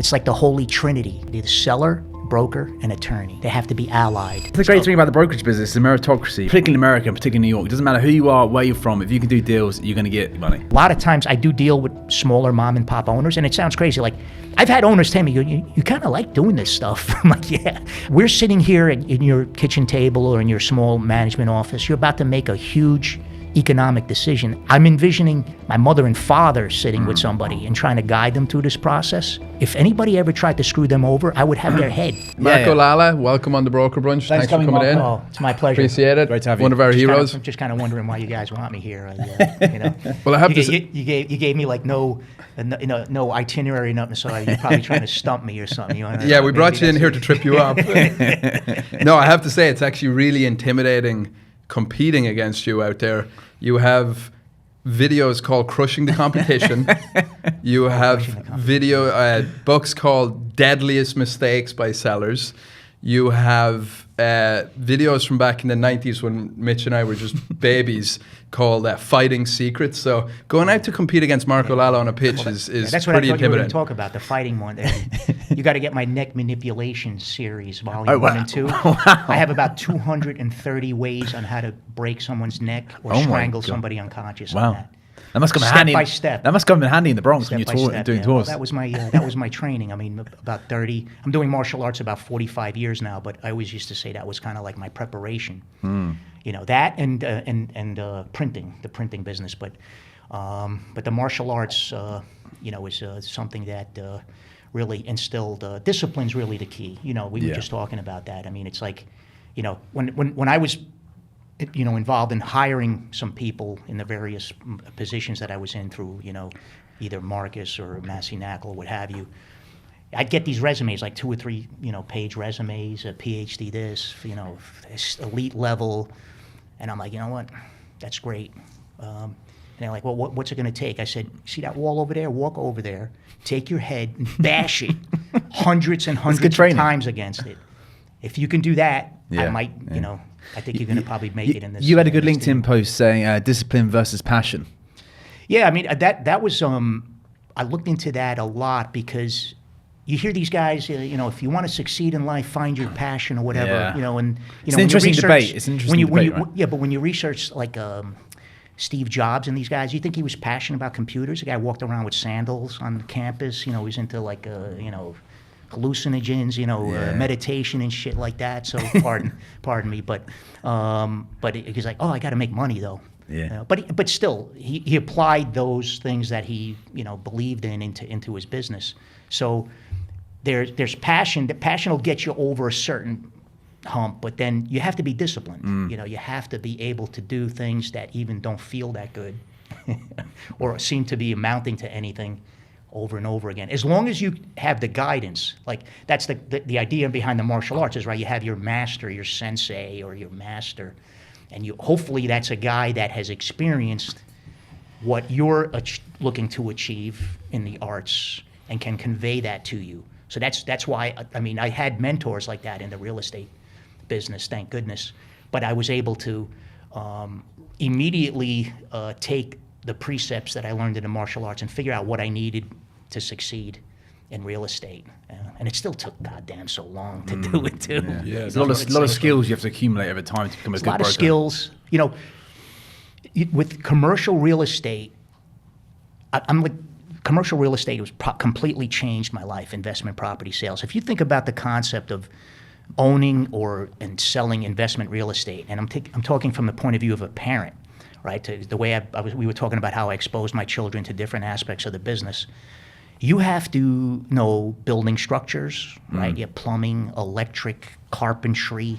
It's like the holy trinity. The seller, broker, and attorney. They have to be allied. The great thing about the brokerage business is the meritocracy, particularly in America, and particularly in New York. It doesn't matter who you are, where you're from. If you can do deals, you're going to get money. A lot of times I do deal with smaller mom and pop owners, and it sounds crazy. Like, I've had owners tell me, you kind of like doing this stuff. I'm like, yeah. We're sitting here in your kitchen table or in your small management office. You're about to make a huge economic decision. I'm envisioning my mother and father sitting with somebody and trying to guide them through this process. If anybody ever tried to screw them over, I would have their head. Marco Lala, welcome on the Broker Brunch. Thanks for coming in. Oh, it's my pleasure. Appreciate it. Great to have you. One of our heroes. I'm just kind of wondering why you guys want me here. Well, I have to say, you gave me like no itinerary, nothing. So you're probably trying to stump me or something. yeah, we brought you in here to trip you up. No, I have to say it's actually really intimidating competing against you out there. You have videos called Crushing the Competition. You have books called Deadliest Mistakes by Sellers. You have videos from back in the 90s when Mitch and I were just babies called Fighting Secrets. So going out to compete against Marco Lala on a pitch is that's what pretty I thought you were going intimidating. to talk about, the fighting one. You got to get my neck manipulation series, volume 1 and 2. I have about 230 ways on how to break someone's neck or strangle somebody unconscious on that. That must come in Step handy. by step. That must come in handy in the Bronx Step when by you're step, doing yeah. tours. Well, that was my training. I mean, about 30. I'm doing martial arts about 45 years now, but I always used to say that was kind of like my preparation. That and printing, the printing business. But the martial arts, is something that really instilled discipline's really the key. We were just talking about that. I mean, it's like, when I was involved in hiring some people in the various positions that I was in through, either Marcus or Massey Knackle or what have you. I'd get these resumes, like 2 or 3, page resumes, a PhD this, this elite level. And I'm like, you know what? That's great. And they're like, well, what's it going to take? I said, see that wall over there? Walk over there, take your head and bash it hundreds and hundreds of times against it. If you can do that, I might, I think you're going to probably make it in this. You had a good LinkedIn post saying discipline versus passion. Yeah, I mean, that was, I looked into that a lot because you hear these guys, if you want to succeed in life, find your passion or whatever, It's an interesting debate. It's an interesting debate, right? Yeah, but when you research like Steve Jobs and these guys, you think he was passionate about computers? The guy walked around with sandals on campus, he's into like, hallucinogens, meditation and shit like that. So pardon me, but he's like, I got to make money though. Yeah. But still, he applied those things that he believed in into his business. So there's passion. The passion will get you over a certain hump, but then you have to be disciplined. You have to be able to do things that even don't feel that good, or seem to be amounting to anything. Over and over again. As long as you have the guidance, like that's the idea behind the martial arts is, right, you have your master, your sensei or your master, and hopefully that's a guy that has experienced what you're looking to achieve in the arts and can convey that to you. So that's why, I had mentors like that in the real estate business, thank goodness, but I was able to immediately take the precepts that I learned in the martial arts and figure out what I needed to succeed in real estate. And it still took goddamn so long to do it too. Yeah. There's a lot of skills you have to accumulate over time to become a good broker. A lot of skills. With commercial real estate, commercial real estate has completely changed my life, investment property sales. If you think about the concept of owning and selling investment real estate, and I'm talking from the point of view of a parent, right? The way we were talking about how I exposed my children to different aspects of the business. You have to know building structures, right? You have plumbing, electric, carpentry,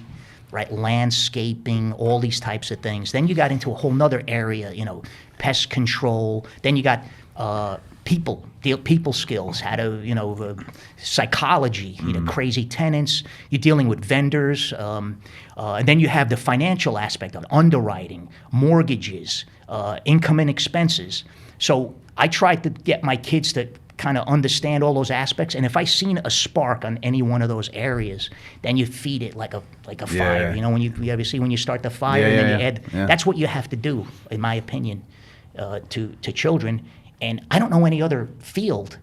right? Landscaping, all these types of things. Then you got into a whole nother area, pest control. Then you got people skills, how to, psychology, crazy tenants. You're dealing with vendors. And then you have the financial aspect of underwriting, mortgages, income and expenses. So I tried to get my kids to kind of understand all those aspects. And if I seen a spark on any one of those areas, then you feed it like a fire. When you ever see when you start the fire and then you add, that's what you have to do, in my opinion, to children. And I don't know any other field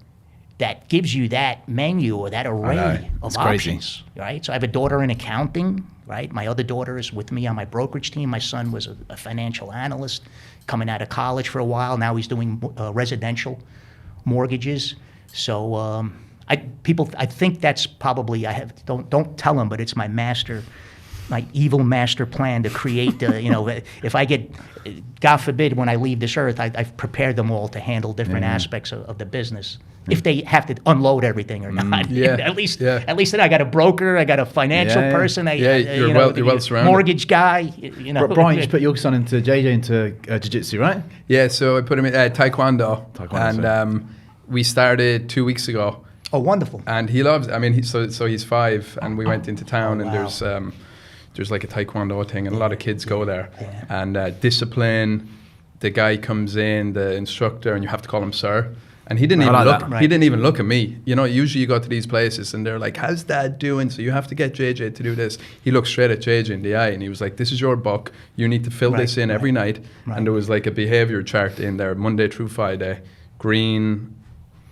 that gives you that menu or that array of It's crazy. options, right? So I have a daughter in accounting, right? My other daughter is with me on my brokerage team. My son was a financial analyst coming out of college for a while. Now he's doing residential mortgages. So I think that's probably, don't tell them, but it's my evil master plan to create, if I get, God forbid, when I leave this earth, I've prepared them all to handle different aspects of the business. If they have to unload everything or not. Yeah. At least then I got a broker, I got a financial person, you're well surrounded. mortgage guy, Brian, you just put your son into jiu-jitsu, right? Yeah, so I put him in Taekwondo. And we started 2 weeks ago. Oh, wonderful. And he loves, so he's 5, and we went into town, and there's like a Taekwondo thing, and a lot of kids go there. Yeah. And discipline, the guy comes in, the instructor, and you have to call him sir. And he didn't even look. He didn't even look at me. Usually you go to these places and they're like, "How's Dad doing?" So you have to get JJ to do this. He looked straight at JJ in the eye and he was like, "This is your book. You need to fill this in every night." Right. And there was like a behavior chart in there, Monday through Friday, green,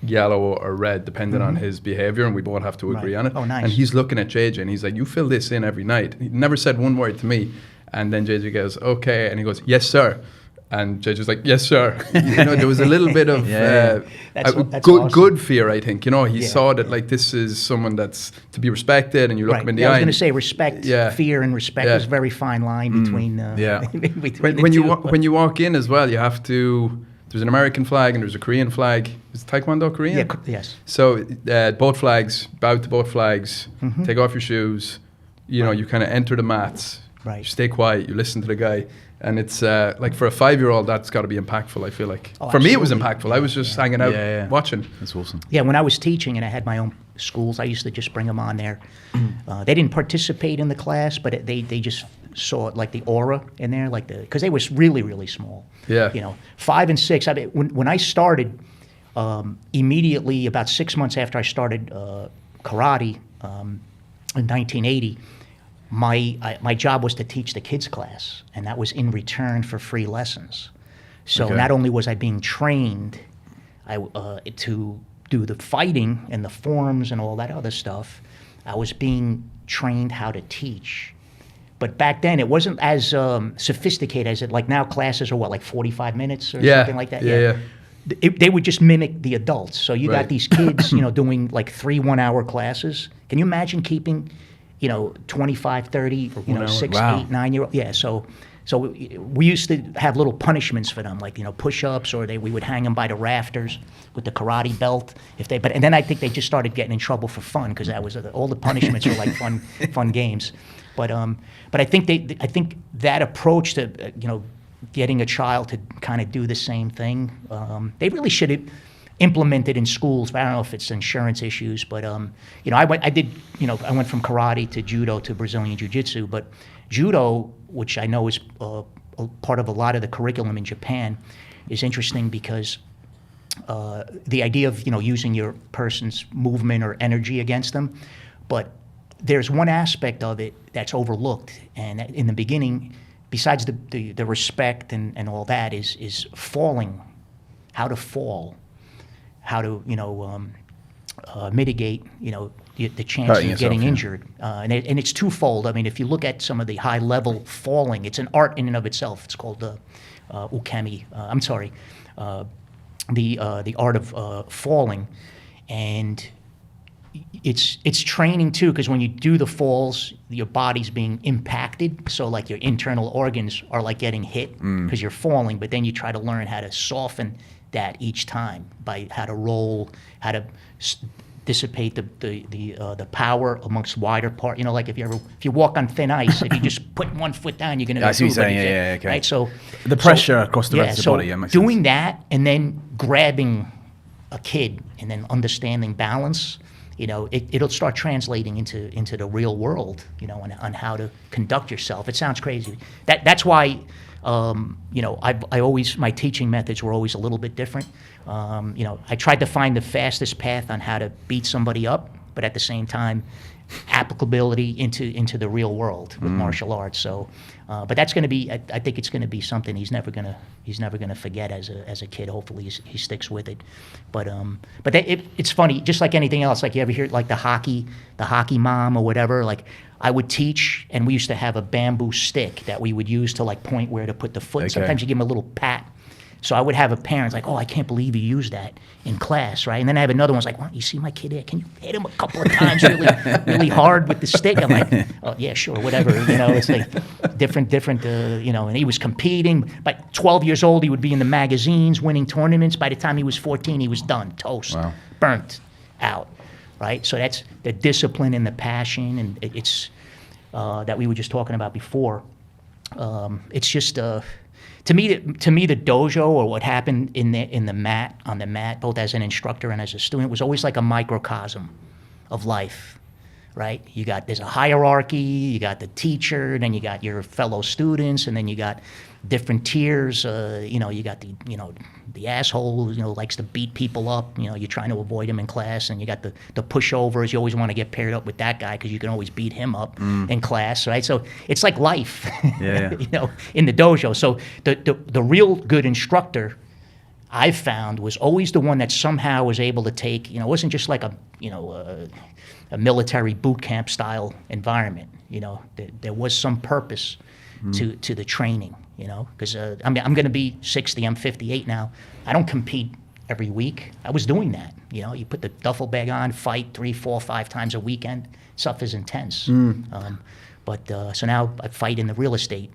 yellow, or red, depending on his behavior, and we both have to agree on it. Oh, nice. And he's looking at JJ and he's like, "You fill this in every night." He never said one word to me. And then JJ goes, "Okay," and he goes, "Yes, sir." And Judge was like, "Yes, sir." There was a little bit of That's good fear, I think. He saw that like this is someone that's to be respected, and you look him in the eye. I was going to say respect, fear, and respect is a very fine line between. When you walk in as well, you have to. There's an American flag and there's a Korean flag. Is Taekwondo Korean? Yeah. Yes. So both flags, bow to both flags. Take off your shoes. You kind of enter the mats. Right. You stay quiet. You listen to the guy. And it's like for a 5-year-old, that's got to be impactful, I feel like. For me, it was impactful. I was just hanging out, watching. That's awesome. Yeah, when I was teaching and I had my own schools, I used to just bring them on there. They didn't participate in the class, but they just saw like the aura in there, because they were really, really small. Yeah. 5 and 6. When I started, immediately about 6 months after I started karate in 1980, my job was to teach the kids class, and that was in return for free lessons. So not only was I being trained to do the fighting and the forms and all that other stuff, I was being trained how to teach. But back then, it wasn't as sophisticated as it, like now classes are like 45 minutes or something like that? Yeah. They would just mimic the adults. So you got these kids, doing like 3 1-hour classes. Can you imagine keeping 25, 30, 6, 8, 9-year-old. Yeah, so we used to have little punishments for them, like, push-ups, or we would hang them by the rafters with the karate belt. And then I think they just started getting in trouble for fun, because that was all the punishments were like fun games. But I think that approach to getting a child to kind of do the same thing, they really should have implemented in schools. But I don't know if it's insurance issues, but I went from karate to judo to Brazilian jiu-jitsu. But judo, which I know is a part of a lot of the curriculum in Japan, is interesting because the idea of using your person's movement or energy against them, but there's one aspect of it that's overlooked, and in the beginning, besides the respect and all that, is falling, how to fall, how to mitigate the chance of getting injured, and it's twofold. I mean, if you look at some of the high level falling, it's an art in and of itself. It's called ukemi. The art of falling, and it's training too, because when you do the falls, your body's being impacted, so like your internal organs are like getting hit because you're falling, but then you try to learn how to soften that each time by how to roll, how to dissipate the power amongst wider part. Like if you walk on thin ice, if you just put one foot down, you're going to go through. Okay. Right. So the pressure across the rest of the body. Yeah, doing that and then grabbing a kid and then understanding balance, it'll start translating into the real world, on how to conduct yourself. It sounds crazy. That's why. I always, my teaching methods were always a little bit different. I tried to find the fastest path on how to beat somebody up, but at the same time, applicability into the real world with martial arts. So, but that's going to be, I think it's going to be something he's never going to forget as a kid. Hopefully he sticks with it. But it's funny, just like anything else. Like you ever hear like the hockey mom or whatever. Like I would teach, and we used to have a bamboo stick that we would use to like point where to put the foot. Okay. Sometimes you give him a little pat. So I would have a parent like, oh, I can't believe you used that in class, right? And then I have another one like, well, you see my kid here? Can you hit him a couple of times really hard with the stick? I'm like, oh, yeah, sure, whatever. It's like different, and he was competing. By 12 years old, he would be in the magazines, winning tournaments. By the time he was 14, he was done, toast, Wow. burnt out, right? So that's the discipline and the passion, and it's that we were just talking about before. It's just... To me, the dojo or what happened on the mat, both as an instructor and as a student, was always like a microcosm of life, right? There's a hierarchy. You got the teacher, then you got your fellow students, and then you got different tiers. You got the asshole who likes to beat people up. You're trying to avoid him in class, and you got the pushovers. You always want to get paired up with that guy because you can always beat him up in class, right? So it's like life, Yeah. in the dojo. So the real good instructor I found was always the one that somehow was able to take. It wasn't just like a military boot camp style environment. There was some purpose to the training. Because I'm going to be 60. I'm 58 now. I don't compete every week. I was doing that. You put the duffel bag on, fight 3, 4, 5 times a weekend. Stuff is intense. So now I fight in the real estate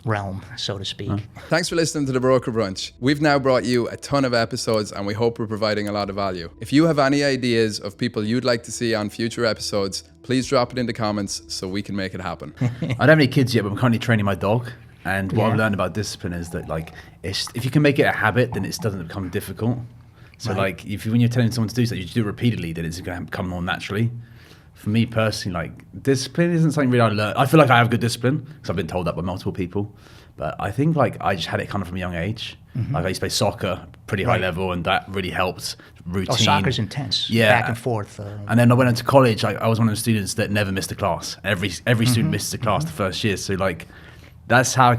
realm, so to speak. Thanks for listening to the Broker Brunch. We've now brought you a ton of episodes, and we hope we're providing a lot of value. If you have any ideas of people you'd like to see on future episodes, please drop it in the comments so we can make it happen. I don't have any kids yet, but I'm currently training my dog. And what Yeah. I've learned about discipline is that if you can make it a habit, then it doesn't become difficult. So Right. when you're telling someone to do something, you do it repeatedly, then it's going to come more naturally. For me personally, discipline isn't something really I learned. I feel like I have good discipline because I've been told that by multiple people. But I think I just had it kind of from a young age. Like I used to play soccer, pretty high Right. level, and that really helped. Routine. Oh, soccer's intense. Yeah. Back and forth. And then I went into college. I was one of the students that never missed a class. Every student misses a class the first year. So that's how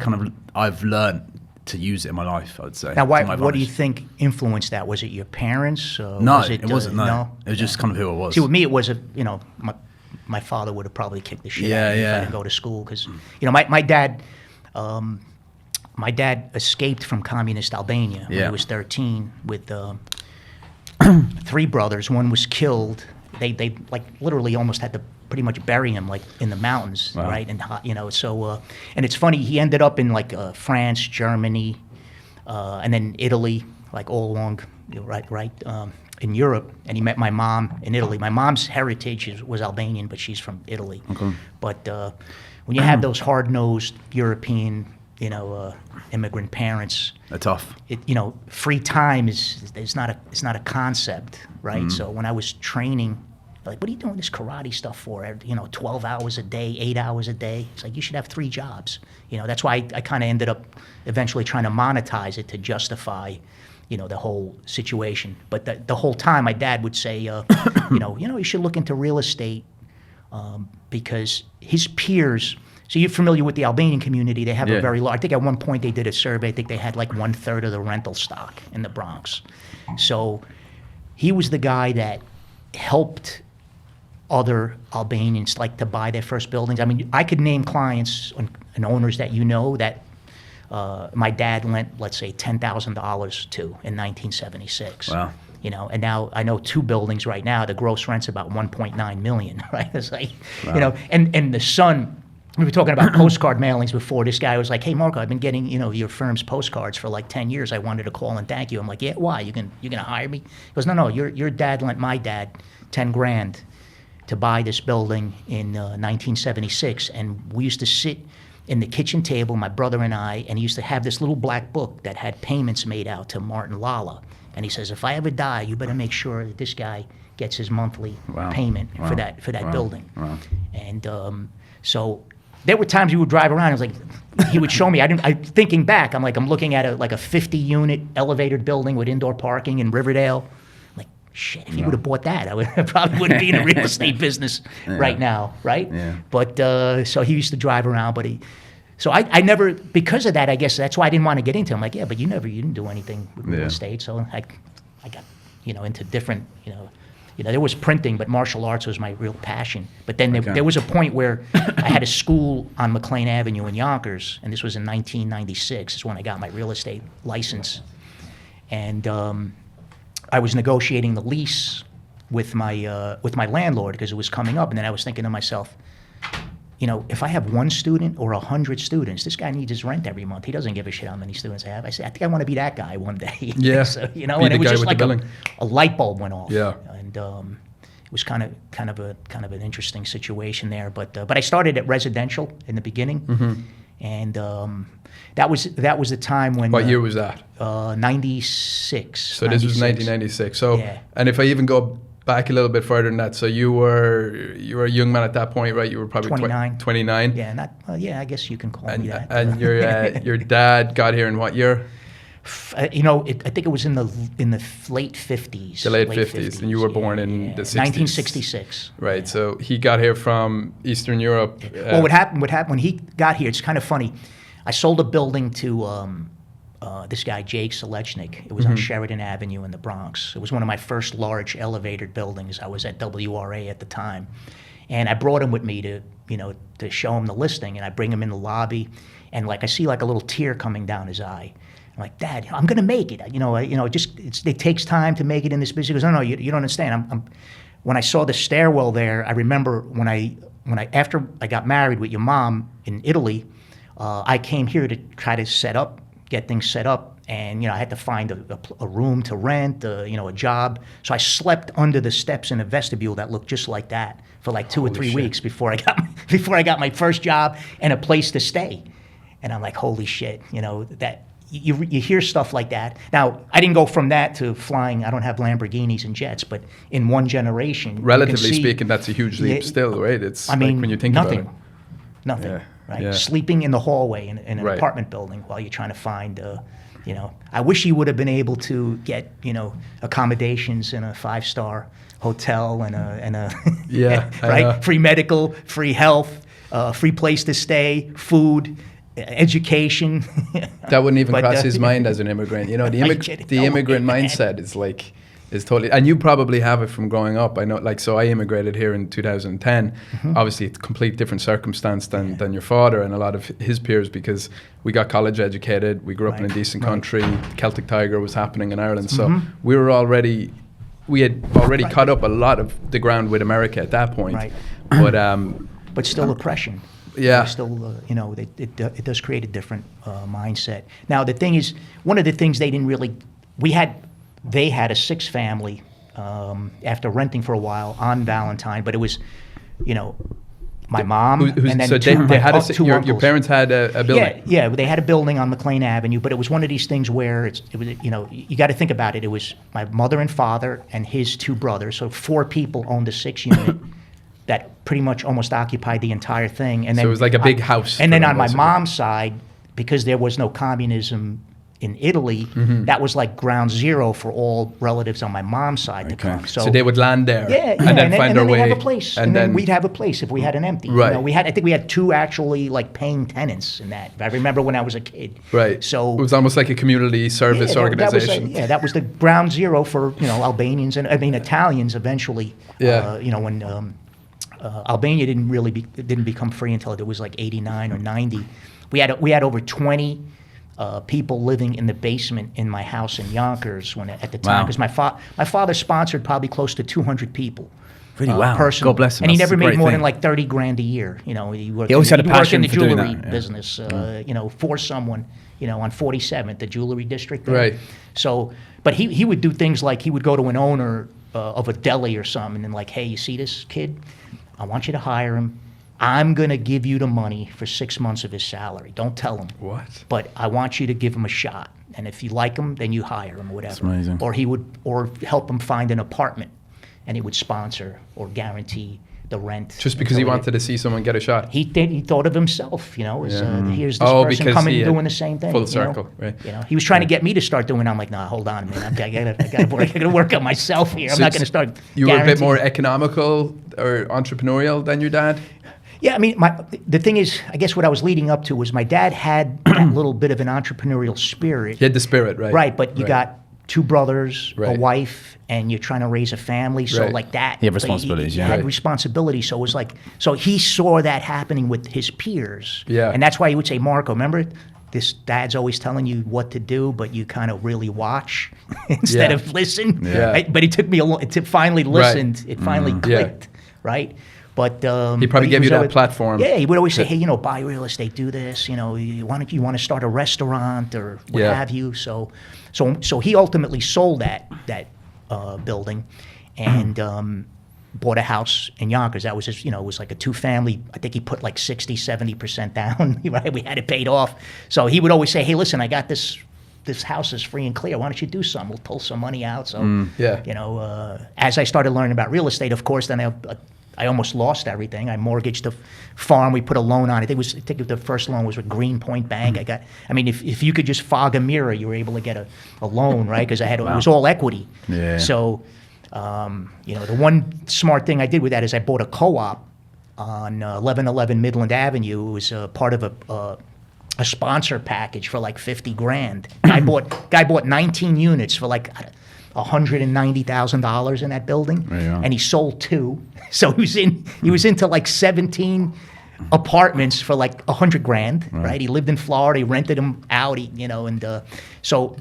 I've learned to use it in my life, I would say. Now, to my what do you advantage. think influenced that? Was it your parents? No, was it wasn't. No, no? it was just kind of who I was. See, with me, it was my father would have probably kicked the shit out of me if I didn't go to school because, my dad, escaped from communist Albania when he was 13 with 3 brothers. One was killed. They literally almost had to pretty much bury him in the mountains, Wow. right? And so and it's funny, he ended up in France, Germany, and then Italy, all along, right in Europe. And he met my mom in Italy. My mom's heritage was Albanian, but she's from Italy. Okay. But when you have those hard-nosed European, immigrant parents, They're tough. free time is not a concept, right? So when I was training, what are you doing this karate stuff for? 12 hours a day, 8 hours a day. It's like you should have 3 jobs. That's why I kind of ended up eventually trying to monetize it to justify, the whole situation. But the whole time, my dad would say, you should look into real estate because his peers. So you're familiar with the Albanian community. They have a very large, I think at one point they did a survey. I think they had 1/3 of the rental stock in the Bronx. So he was the guy that helped other Albanians to buy their first buildings. I mean, I could name clients and owners that that my dad lent, let's say, $10,000 to in 1976. Wow. And now I know 2 buildings right now. The gross rent's about $1.9 million, right? It's Wow. And the son. We were talking about postcard mailings before. This guy was like, "Hey, Marco, I've been getting your firm's postcards for 10 years. I wanted to call and thank you." I'm like, "Yeah, why? You're gonna hire me?" He goes, "No. Your dad lent my dad $10,000 to buy this building in 1976, and we used to sit in the kitchen table, my brother and I, and he used to have this little black book that had payments made out to Marco Lala. And he says, if I ever die, you better make sure that this guy gets his monthly payment for that building." Wow. And so there were times he would drive around. I was like, he would show me. Thinking back, I'm looking at a 50-unit elevated building with indoor parking in Riverdale. I'm like, shit, if he would have bought that, I probably wouldn't be in the real estate business right now, right? Yeah. But so he used to drive around, but so I never, because of that, I guess that's why I didn't want to get into it. I'm like, yeah, but you didn't do anything with real estate. So I got, into different, there was printing, but martial arts was my real passion. But then there was a point where I had a school on McLean Avenue in Yonkers, and this was in 1996, is when I got my real estate license. And I was negotiating the lease with my landlord because it was coming up, and then I was thinking to myself, if I have 1 student or 100 students, this guy needs his rent every month. He doesn't give a shit how many students I have. I said, I think I want to be that guy one day. Yeah. So, Be and the it was guy just with like the billing. a light bulb went off. Yeah. And it was kind of an interesting situation there. But I started at residential in the beginning, and that was the time when. What year was that? 96. So this was 1996. So, Yeah. and if I even go back a little bit further than that, so you were a young man at that point, right? You were probably 29. 29. Yeah, I guess you can call me that. And your dad got here in what year? I think it was in the late 50s. The late 50s, and you were born in the 60s. 1966. Right. So he got here from Eastern Europe. Well, what happened when he got here? It's kind of funny. I sold a building to this guy Jake Selechnik. It was on Sheridan Avenue in the Bronx. It was one of my first large elevated buildings. I was at WRA at the time, and I brought him with me to show him the listing. And I bring him in the lobby, and I see a little tear coming down his eye. I'm like, Dad, I'm going to make it. It takes time to make it in this business. He goes, no, you don't understand. When I saw the stairwell there, I remember after I got married with your mom in Italy, I came here to try to get things set up, and I had to find a room to rent, a job. So I slept under the steps in a vestibule that looked just like that for 2 or 3 weeks before I got my first job and a place to stay. And I'm like, holy shit, that. You hear stuff like that. Now, I didn't go from that to flying. I don't have Lamborghinis and jets, but in one generation, relatively speaking, that's a huge leap still, right? It's when you think about it. Nothing, Yeah, right? yeah. Sleeping in the hallway in an Right. apartment building while you're trying to find, I wish you would have been able to get, accommodations in a 5-star hotel and a Yeah, I right? know. Free medical, free health, free place to stay, food, education. That wouldn't even But, cross his mind as an immigrant. The Are you kidding? the No immigrant way, man. mindset is totally, and you probably have it from growing up. I know, so I immigrated here in 2010. Obviously, it's a complete different circumstance than your father and a lot of his peers, because we got college educated, we grew up in a Right, decent right. country. Celtic Tiger was happening in Ireland, so we had already Right. cut up a lot of the ground with America at that point. Right. But But still oppression. Yeah. There's still, it does create a different mindset. Now, the thing is, one of the things they had a 6 family after renting for a while on Valentine, but it was, my mom and then so two, they had two your uncles. parents had a building. Yeah, they had a building on McLean Avenue, but it was one of these things where it was, you got to think about it. It was my mother and father and his 2 brothers, so 4 people owned a 6-unit that pretty much almost occupied the entire thing. And then So it was like a big house. And for then them, on my basically. mom's side, because there was no communism in Italy, that was like ground zero for all relatives on my mom's side to come. So they would land there, Yeah, and then find their they'd way. have a place, and then we'd have a place if we had an empty. Right. I think we had 2 actually paying tenants in that. I remember when I was a kid. Right. So it was almost like a community service organization. that was the ground zero for Albanians and Italians eventually. Yeah. When Albania didn't become free until it was like 89 or 90. We had over 20 people living in the basement in my house in Yonkers at the time, Wow. because my father sponsored probably close to 200 people. Really, wow. Personally. God bless him. And he That's never a made great more thing. than like 30 grand a year. He worked. He always had a worked passion in the for doing jewelry that, yeah. business. For someone, on 47th, the jewelry district. There. Right. So, but he would do things like he would go to an owner of a deli or something and like, hey, you see this kid? I want you to hire him. I'm going to give you the money for 6 months of his salary. Don't tell him. What? But I want you to give him a shot. And if you like him, then you hire him or whatever. That's amazing. Or he would, or help him find an apartment, and he would sponsor or guarantee the rent. Just because he until wanted to see someone get a shot. He thought of himself, as here's this Oh, person because coming he and had doing the same thing. full circle, right. He was trying to get me to start doing it. I'm like, nah, hold on a minute. I gotta work on myself here. I'm not going to start. You were a bit more guaranteeing- economical or entrepreneurial than your dad? Yeah, I mean, the thing is, I guess what I was leading up to was my dad had that little bit of an entrepreneurial spirit. He had the spirit, right? Right, but you got 2 brothers, a Right. wife, and you're trying to raise a family. So Right. like that. You have responsibilities, He yeah. had Right. responsibility. So it was like, so he saw that happening with his peers. Yeah. And that's why he would say, Marco, remember, this dad's always telling you what to do, but you kind of really watch instead Yeah. of listen. Yeah. Right? But it took me a long, to finally listened. It finally Yeah. clicked, right? But He probably gave was you that always- platform. Yeah, he would always say, to- hey, buy real estate, do this. You want to start a restaurant or what Yeah. have you. So he ultimately sold that building, and bought a house in Yonkers. That was his, it was like a 2-family. I think he put like 60-70% down. Right, we had it paid off. So he would always say, hey, listen, I got this. This house is free and clear. Why don't you do something? We'll pull some money out. So Yeah. as I started learning about real estate, of course, then I almost lost everything. I mortgaged the farm. We put a loan on it. I think the first loan was with Greenpoint Bank. If you could just fog a mirror, you were able to get a loan, right? Because it was all equity. Yeah. So, the one smart thing I did with that is I bought a co-op on 1111 Midland Avenue. It was part of a sponsor package for like $50,000. Guy bought 19 units for like $190,000 in that building, There you go. and he sold 2. So he was into like 17 apartments for like $100,000, right? He lived in Florida. He rented them out.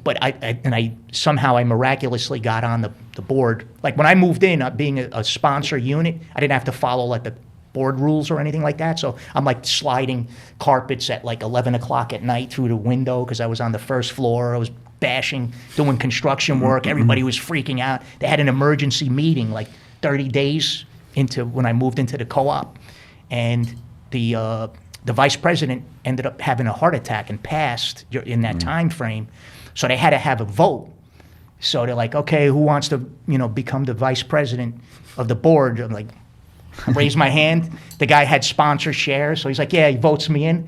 But I somehow miraculously got on the board. Like when I moved in, being a sponsor unit, I didn't have to follow like the board rules or anything like that. So I'm like sliding carpets at like 11 o'clock at night through the window because I was on the first floor. I was bashing, doing construction work. Everybody was freaking out. They had an emergency meeting like 30 days into when I moved into the co-op. And the vice president ended up having a heart attack and passed in that time frame. So they had to have a vote. So they're like, okay, who wants to, become the vice president of the board? I'm like, I raised my hand. The guy had sponsor shares, so he's like, yeah, he votes me in.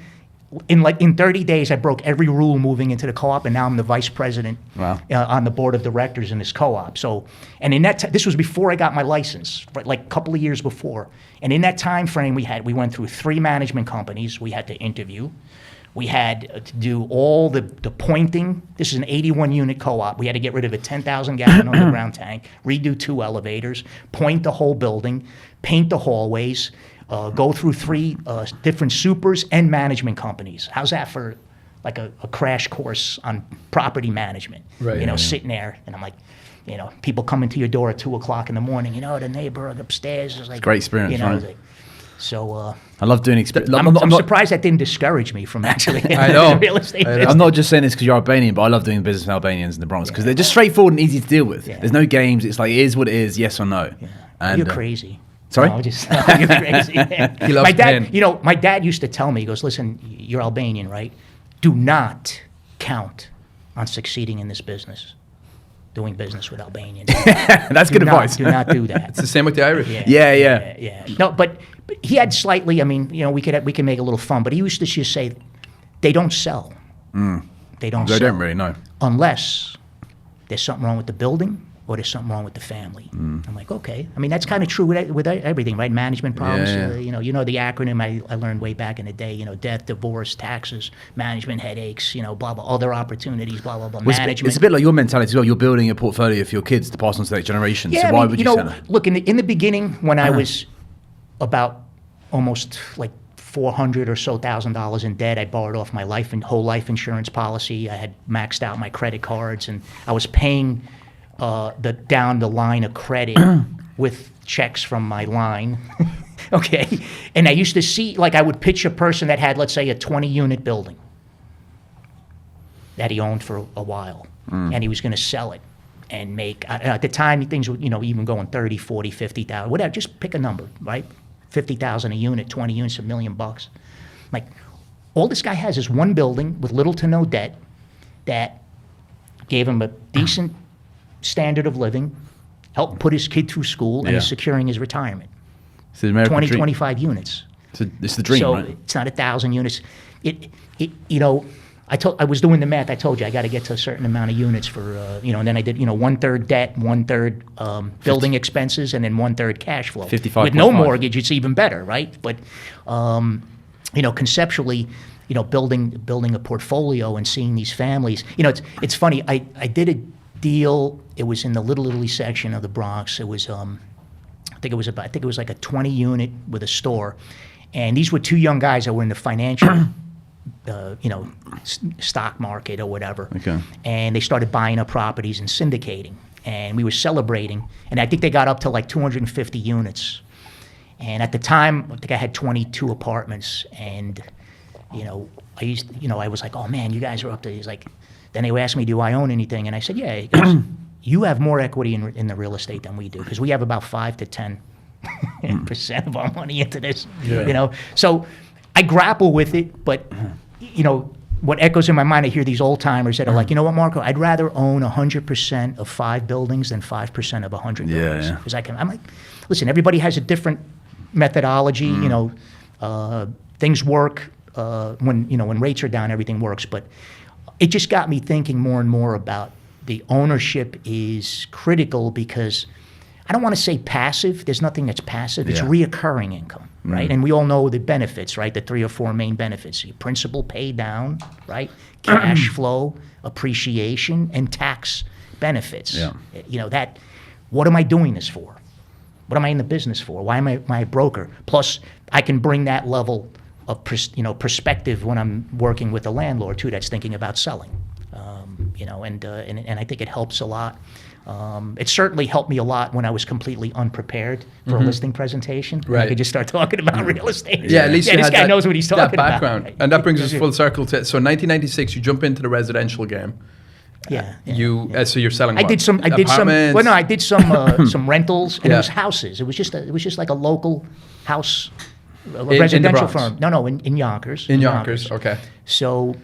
In 30 days, I broke every rule moving into the co-op, and now I'm the vice president on the board of directors in this co-op. So, and in that, this was before I got my license, right, like a couple of years before. And in that time frame, we went through 3 management companies. We had to interview. We had to do all the pointing. This is an 81-unit co-op. We had to get rid of a 10,000-gallon underground tank, redo 2 elevators, point the whole building, paint the hallways, go through 3 different supers and management companies. How's that for like a crash course on property management? Right. Sitting there, and I'm like, people coming to your door at 2 o'clock in the morning. The neighbor upstairs is like great experience, right? Like, so I love doing experience. I'm surprised that didn't discourage me from actually I know. real estate. I know. business. I'm not just saying this because you're Albanian, but I love doing business with Albanians in the Bronx because they're just straightforward and easy to deal with. Yeah. There's no games. It's like, it is what it is, yes or no. Yeah. And, You're crazy. Sorry? No, you're crazy. He loves my dad, pain. my dad used to tell me, he goes, listen, you're Albanian, right? Do not count on succeeding in this business, doing business with Albanians. That's good advice. Do not do that. It's the same with the Irish. Yeah. No, but he had slightly, we can make a little fun, but he used to just say, they don't sell. They don't They sell. don't really know. Unless there's something wrong with the building or there's something wrong with the family. I'm like, okay. I mean, that's kind of true with everything, right? Management problems. Yeah. The acronym I learned way back in the day. Death, divorce, taxes, management headaches. Blah blah, other opportunities. Blah blah blah. Well, Management. it's a bit like your mentality as well. You're building a portfolio for your kids to pass on to the next generation. Yeah, so I why mean, would you say that? look, in the beginning when I was about almost like $400,000 or so in debt, I borrowed off my whole life insurance policy. I had maxed out my credit cards, and I was paying down the line of credit with checks from my line. Okay, and I used to see, like, I would pitch a person that had, let's say, a 20-unit building that he owned for a while, and he was going to sell it and make, at the time, things were, even going 30, 40, 50,000, whatever, just pick a number, right? 50,000 a unit, 20 units, $1 million. Like, all this guy has is one building with little to no debt that gave him a decent standard of living, helped put his kid through school, and is securing his retirement. It's the American 20, dream. 25 units. It's the dream, So right? it's not 1,000 units. You know, I was doing the math. I told you I got to get to a certain amount of units for, you know, and then I did, you know, 1/3 debt, 1/3 building expenses, and then 1/3 cash flow. 55.5. With no mortgage, it's even better, right? But, you know, conceptually, you know, building a portfolio and seeing these families, you know, it's funny. I did a deal. It was in the Little Italy section of the Bronx. It was, I think it was like a 20 unit with a store, and these were two young guys that were in the financial. You know, stock market or whatever. Okay. And they started buying up properties and syndicating. And we were celebrating. And I think they got up to like 250 units. And at the time, I think I had 22 apartments. And, you know, I was like, oh man, you guys are up to, he's like, then they asked me, do I own anything? And I said, yeah. He goes, you have more equity in the real estate than we do, because we have about 5 to 10% of our money into this, you know? So I grapple with it, but, you know, what echoes in my mind, I hear these old timers that are like, you know what, Marco, I'd rather own 100% of 5 buildings than 5% of 100 buildings. Yeah. Because I'm like, listen, everybody has a different methodology, you know, things work when rates are down, everything works. But it just got me thinking more and more about the ownership is critical, because I don't want to say passive. There's nothing that's passive. It's Yeah. reoccurring income, right? And we all know the benefits, right? The 3 or 4 main benefits: your principal pay down, right? Cash flow, appreciation, and tax benefits. Yeah. You know, that. What am I doing this for? What am I in the business for? Why am I a broker? Plus, I can bring that level of perspective when I'm working with a landlord too that's thinking about selling. You know, and I think it helps a lot. It certainly helped me a lot when I was completely unprepared for a listing presentation. Right. I could just start talking about real estate. Yeah, at least you this had guy that, knows what he's that talking background. about. And that brings us full circle to, so 1996, you jump into the residential game. Yeah. So you're selling I what? did some. Apartments? Well, no, I did some rentals, and Yeah. it was houses. It was just like a local house, a In the residential Bronx? firm. No, in Yonkers. In Yonkers, okay. So,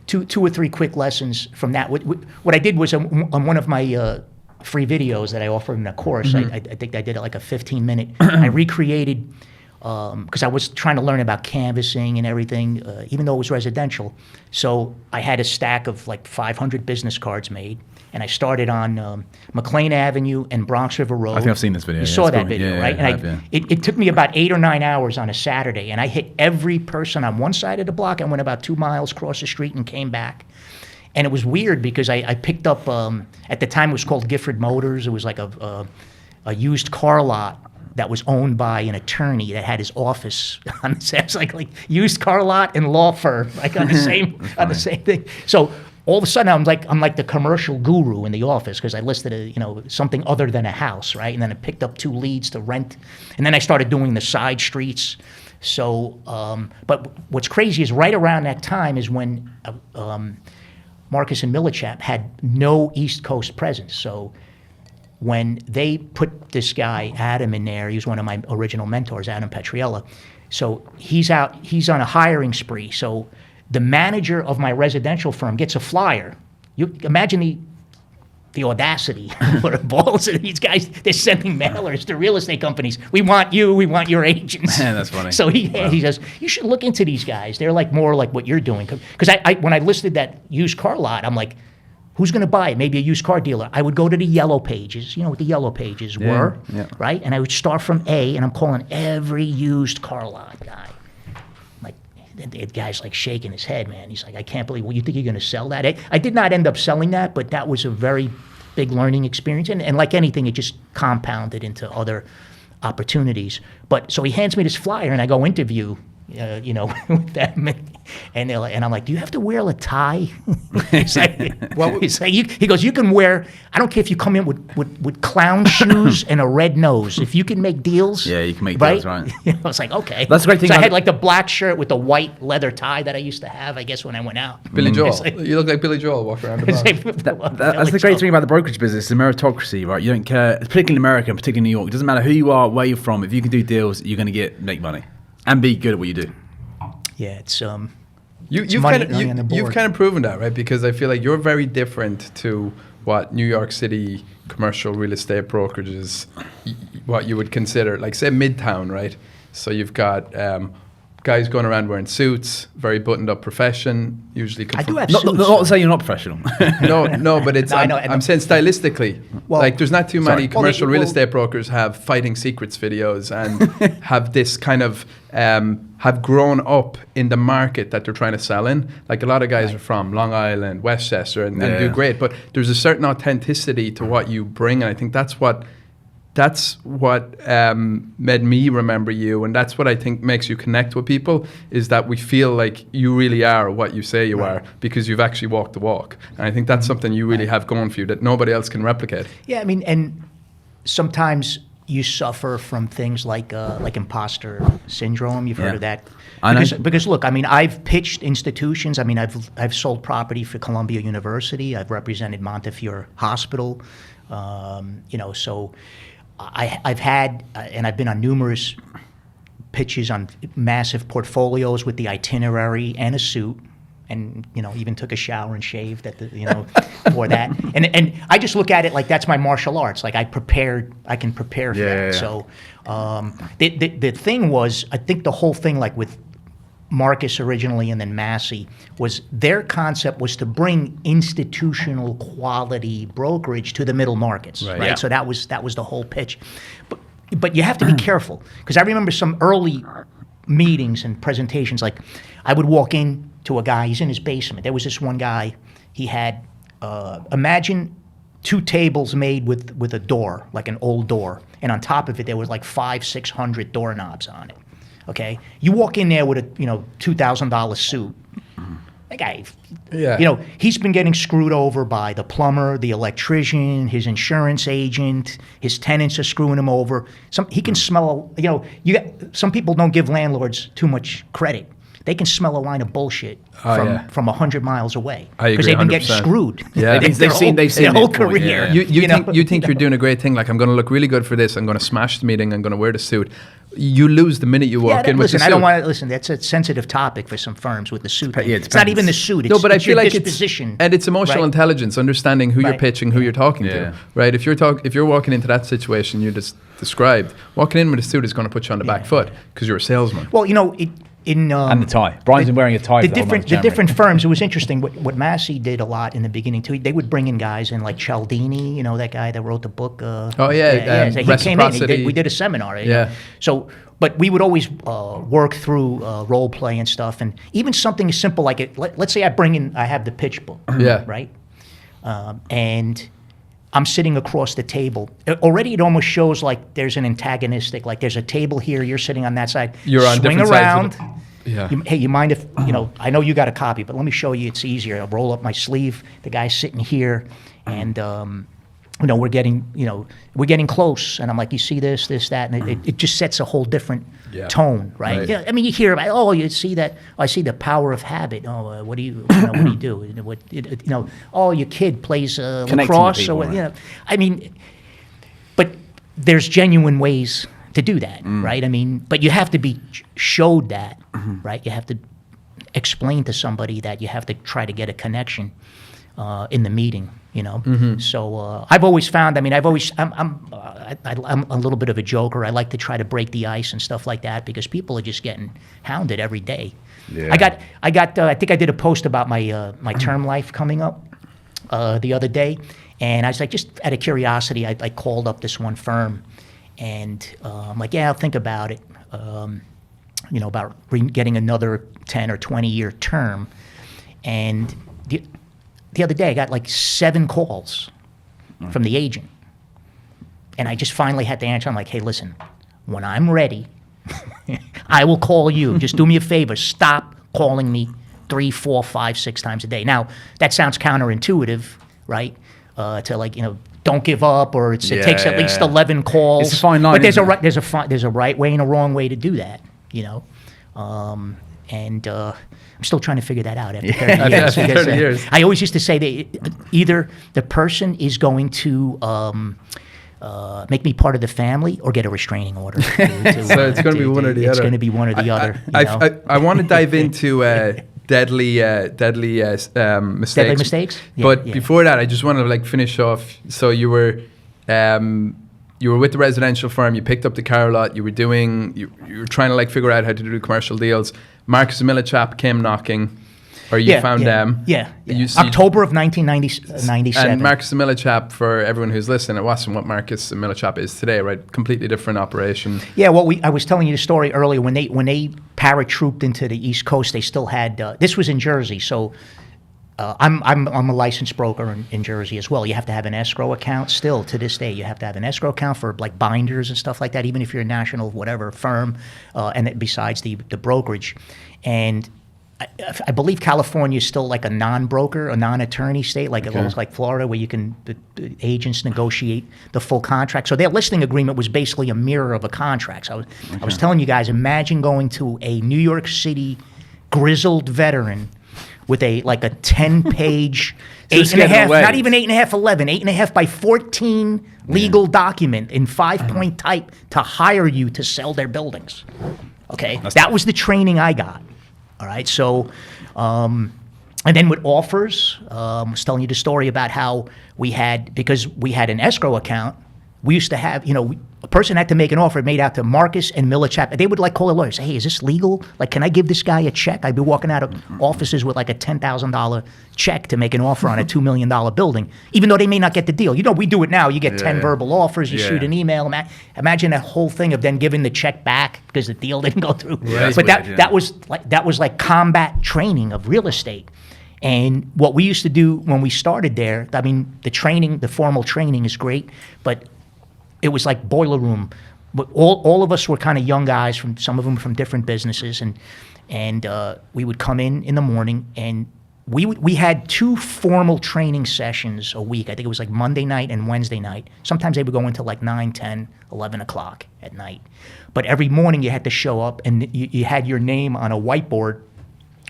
two or three quick lessons from that. What I did was on one of my free videos that I offered in a course. I think I did it like a 15-minute. I recreated. Because I was trying to learn about canvassing and everything, even though it was residential. So I had a stack of like 500 business cards made, and I started on McLean Avenue and Bronx River Road. I think I've seen this video. You Yeah, saw it's that cool. video, Yeah, right? I And have, yeah. it took me about 8 or 9 hours on a Saturday, and I hit every person on one side of the block. I went about 2 miles across the street and came back. And it was weird because I picked up, at the time it was called Gifford Motors. It was like a used car lot that was owned by an attorney that had his office on the same, it's like used car lot and law firm, like on the same thing. So all of a sudden I'm like the commercial guru in the office, because I listed something other than a house, right? And then I picked up 2 leads to rent, and then I started doing the side streets. So, but what's crazy is right around that time is when Marcus and Millichap had no East Coast presence. So when they put this guy, Adam, in there, he was one of my original mentors, Adam Petriella. So he's on a hiring spree. So the manager of my residential firm gets a flyer. You imagine the audacity or the balls of these guys. They're sending mailers to real estate companies. We want you, we want your agents. Man, that's funny. So he says, you should look into these guys. They're like more like what you're doing. Because I when I listed that used car lot, I'm like, who's going to buy it? Maybe a used car dealer. I would go to the yellow pages. You know what the yellow pages were, right? And I would start from A, and I'm calling every used car lot guy. Like, the guy's like shaking his head, man. He's like, I can't believe, well, you think you're going to sell that? I did not end up selling that, but that was a very big learning experience. And like anything, it just compounded into other opportunities. But so he hands me this flyer, and I go interview with them, and I'm like, do you have to wear a tie? He's like, he goes, you can wear. I don't care if you come in with clown shoes and a red nose. If you can make deals, Yeah, you can make deals, right? I was like, okay. That's the great thing So I about had like the black shirt with the white leather tie that I used to have, I guess, when I went out. Billy Joel. It's like- You look like Billy Joel walking around the bar. That's the great thing about the brokerage business, the meritocracy, right? You don't care, particularly in America, and particularly in New York. It doesn't matter who you are, where you're from. If you can do deals, you're going to make money and be good at what you do. Yeah, it's You've money kind on the of board. you've kind of proven that, right? Because I feel like you're very different to what New York City commercial real estate brokerages. what you would consider, like say Midtown, right? So you've got guys going around wearing suits, very buttoned up profession, usually. I do have Not suits. to say you're not professional. No, but it's. No, I know, I'm saying stylistically. Well, like there's not too many commercial real well- estate brokers have fighting secrets videos and have this kind of have grown up in the market that they're trying to sell in. Like a lot of guys are from Long Island, Westchester, and do great. But there's a certain authenticity to what you bring, and I think that's what made me remember you, and that's what I think makes you connect with people, is that we feel like you really are what you say you are because you've actually walked the walk. And I think that's something you really have going for you that nobody else can replicate. Yeah, I mean, and sometimes you suffer from things like imposter syndrome. You've heard of that. I know. Because look, I mean, I've pitched institutions. I mean, I've sold property for Columbia University. I've represented Montefiore Hospital. So I've had and I've been on numerous pitches on massive portfolios with the itinerary and a suit. And even took a shower and shaved at the for that. And I just look at it like that's my martial arts. Like I can prepare for that. Yeah. So the thing was, I think the whole thing, like with Marcus originally and then Massey, was their concept was to bring institutional quality brokerage to the middle markets. Right. Yeah. So that was the whole pitch. But you have to be careful, because I remember some early meetings and presentations. Like I would walk in to a guy, he's in his basement. There was this one guy, he had, imagine 2 tables made with a door, like an old door. And on top of it, there was like 500-600 doorknobs on it. Okay? You walk in there with a, $2,000 suit. That guy, he's been getting screwed over by the plumber, the electrician, his insurance agent, his tenants are screwing him over. He can smell, some people don't give landlords too much credit. They can smell a line of bullshit from 100 miles away because they've been getting 100%. screwed. Yeah. They've seen their whole it before, career. yeah. You think you're doing a great thing, like I'm going to look really good for this, I'm going to smash the meeting, I'm going to wear the suit. You lose the minute you walk in with the suit. I don't want to listen. That's a sensitive topic for some firms with the suit. Yeah, it it's not depends. even the suit. It's, No, but I it's feel your like disposition. it's emotional intelligence, understanding who you're Right. pitching, who you're talking Yeah. to, right? If you're walking into that situation you just described, walking in with a suit is going to put you on the back foot because you're a salesman. Well, and the tie. Brian's been wearing a tie. The for the whole month of different January. firms. It was interesting. What Massey did a lot in the beginning too. They would bring in guys in like Cialdini, that guy that wrote the book. So So he came in. Reciprocity. We did a seminar. Yeah. So, but we would always work through role play and stuff, and even something as simple like it. Let's say I have the pitch book. Yeah. Right. And I'm sitting across the table. Already, it almost shows like there's an antagonistic. Like there's a table here. You're sitting on that side. You're on Swing different around. sides of Yeah. Hey, you mind if, I know you got a copy, but let me show you it's easier. I'll roll up my sleeve. The guy's sitting here, and, we're getting close. And I'm like, you see this, that, and it just sets a whole different tone, right? Right. Yeah, I mean, you hear about, you see that, I see the power of habit. What do you do? Your kid plays Connecting with lacrosse. people, right. I mean, but there's genuine ways to do that, right? I mean, but you have to be showed that, right? You have to explain to somebody that you have to try to get a connection in the meeting, So I've always found, I'm a little bit of a joker. I like to try to break the ice and stuff like that because people are just getting hounded every day. Yeah. I think I did a post about my term life coming up the other day, and I was like, just out of curiosity, I called up this one firm. And I'm like, I'll think about it, about getting another 10 or 20-year term. And the other day, I got like 7 calls from the agent. And I just finally had to answer. I'm like, hey, listen, when I'm ready, I will call you. Just do me a favor. Stop calling me 3, 4, 5, 6 times a day. Now, that sounds counterintuitive, right? To don't give up, or it takes at least 11 calls. It's a fine line. But there's a right way and a wrong way to do that, And I'm still trying to figure that out after 30 years. After 30 years. I always used to say that either the person is going to make me part of the family or get a restraining order. So it's going to be one or the other. It's going to be one or the other. I want to dive into deadly mistakes. Deadly mistakes? But before that, I just want to finish off. So you were you were with the residential firm, you picked up the car lot, you were trying to like figure out how to do commercial deals. Marcus Millichap came knocking, or you found them. Yeah. You October of 1997. And Marcus Millichap, for everyone who's listening, it wasn't what Marcus Millichap is today, right? Completely different operation. Yeah, well, I was telling you the story earlier. When they paratrooped into the East Coast, they still had, this was in Jersey, so I'm a licensed broker in Jersey as well. You have to have an escrow account still to this day. You have to have an escrow account for like binders and stuff like that, even if you're a national whatever firm, and besides the brokerage. And I believe California is still like a non-broker, a non-attorney state, like almost like Florida, where the agents negotiate the full contract. So their listing agreement was basically a mirror of a contract. So I was telling you guys, imagine going to a New York City grizzled veteran with a 10-page, 8.5, not even 8.5, 11, 8.5 by 14 legal document in 5-point type to hire you to sell their buildings. Okay, that was the training I got. All right, so, and then with offers, I was telling you the story about how because we had an escrow account, we used to have, a person had to make an offer made out to Marcus and Millichap. They would call a lawyer and say, hey, is this legal? Like, can I give this guy a check? I'd be walking out of offices with like a $10,000 check to make an offer on a $2 million building, even though they may not get the deal. We do it now. You get 10 verbal offers, you shoot an email. Imagine that whole thing of then giving the check back because the deal didn't go through. Right. But that was like combat training of real estate. And what we used to do when we started there, I mean, the formal training is great, but it was like boiler room. But all of us were kind of young guys, some of them from different businesses, and we would come in the morning, and we had 2 formal training sessions a week. I think it was like Monday night and Wednesday night. Sometimes they would go into like 9, 10, 11 o'clock at night. But every morning you had to show up, and you had your name on a whiteboard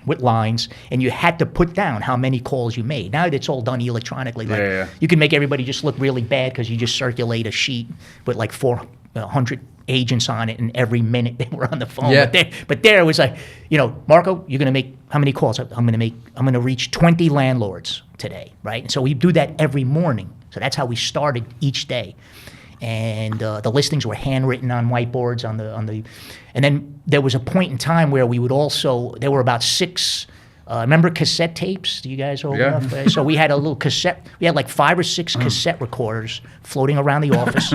with lines, and you had to put down how many calls you made. Now it's all done electronically. You can make everybody just look really bad because you just circulate a sheet with like 400 agents on it, and every minute they were on the phone. Yeah. But there it was like, Marco, you're going to make how many calls? I'm going to reach 20 landlords today, right? And so we do that every morning. So that's how we started each day. And the listings were handwritten on whiteboards and then there was a point in time where there were about 6, remember cassette tapes? Do you guys old enough? So we had a little cassette, we had like 5 or 6 cassette recorders floating around the office.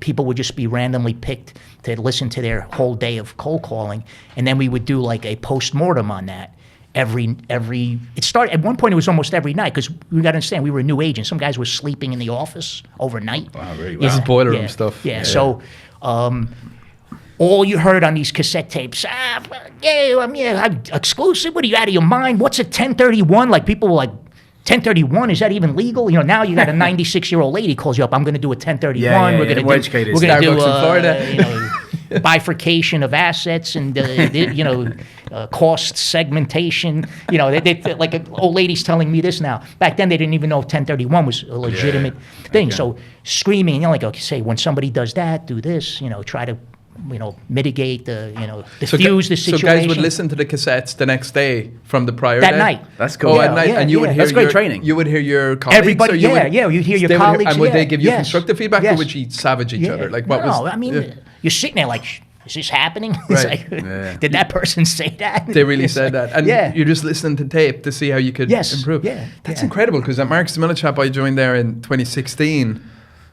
People would just be randomly picked to listen to their whole day of cold calling. And then we would do like a post-mortem on that. It started at one point. It was almost every night because we got to understand we were a new agent. Some guys were sleeping in the office overnight. Wow, really? This is boiler room stuff. Yeah. So, all you heard on these cassette tapes, exclusive. What are you out of your mind? What's a 1031? Like people were like, 1031, is that even legal? Now you got a 96-year-old lady calls you up. I'm going to do a 1031. We're going to do Florida. Bifurcation of assets and cost segmentation. They like old ladies telling me this now. Back then they didn't even know 1031 was a legitimate thing. So screaming, say when somebody does that, do this. Try to mitigate diffuse the situation. So guys would listen to the cassettes the next day from the prior day? That night. That's cool. Oh, at night, and you would hear that's great training. You would hear your colleagues. Everybody, you'd hear your colleagues. And would they give you constructive feedback, or would you savage each other? Like what was? No, I mean, you're sitting there like, is this happening? It's like, did that person say that? They really said that, and you're just listening to tape to see how you could improve. That's incredible, because at Marcus Millichap, I joined there in 2016.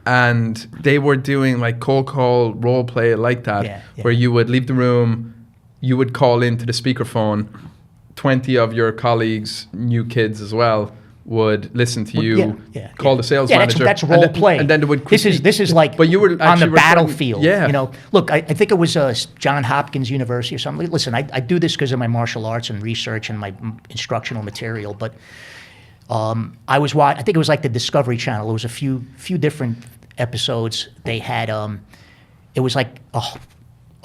And they were doing like cold call role play like that, where you would leave the room, you would call into the speakerphone, 20 of your colleagues, new kids as well, would listen to you, call the sales manager. That's role play. And then they would critique. This is like but you were on the battlefield. Yeah. Look, I think it was John Hopkins University or something. Listen, I do this because of my martial arts and research and my instructional material, but I think it was like the Discovery Channel. There was a few different episodes. They had it was like a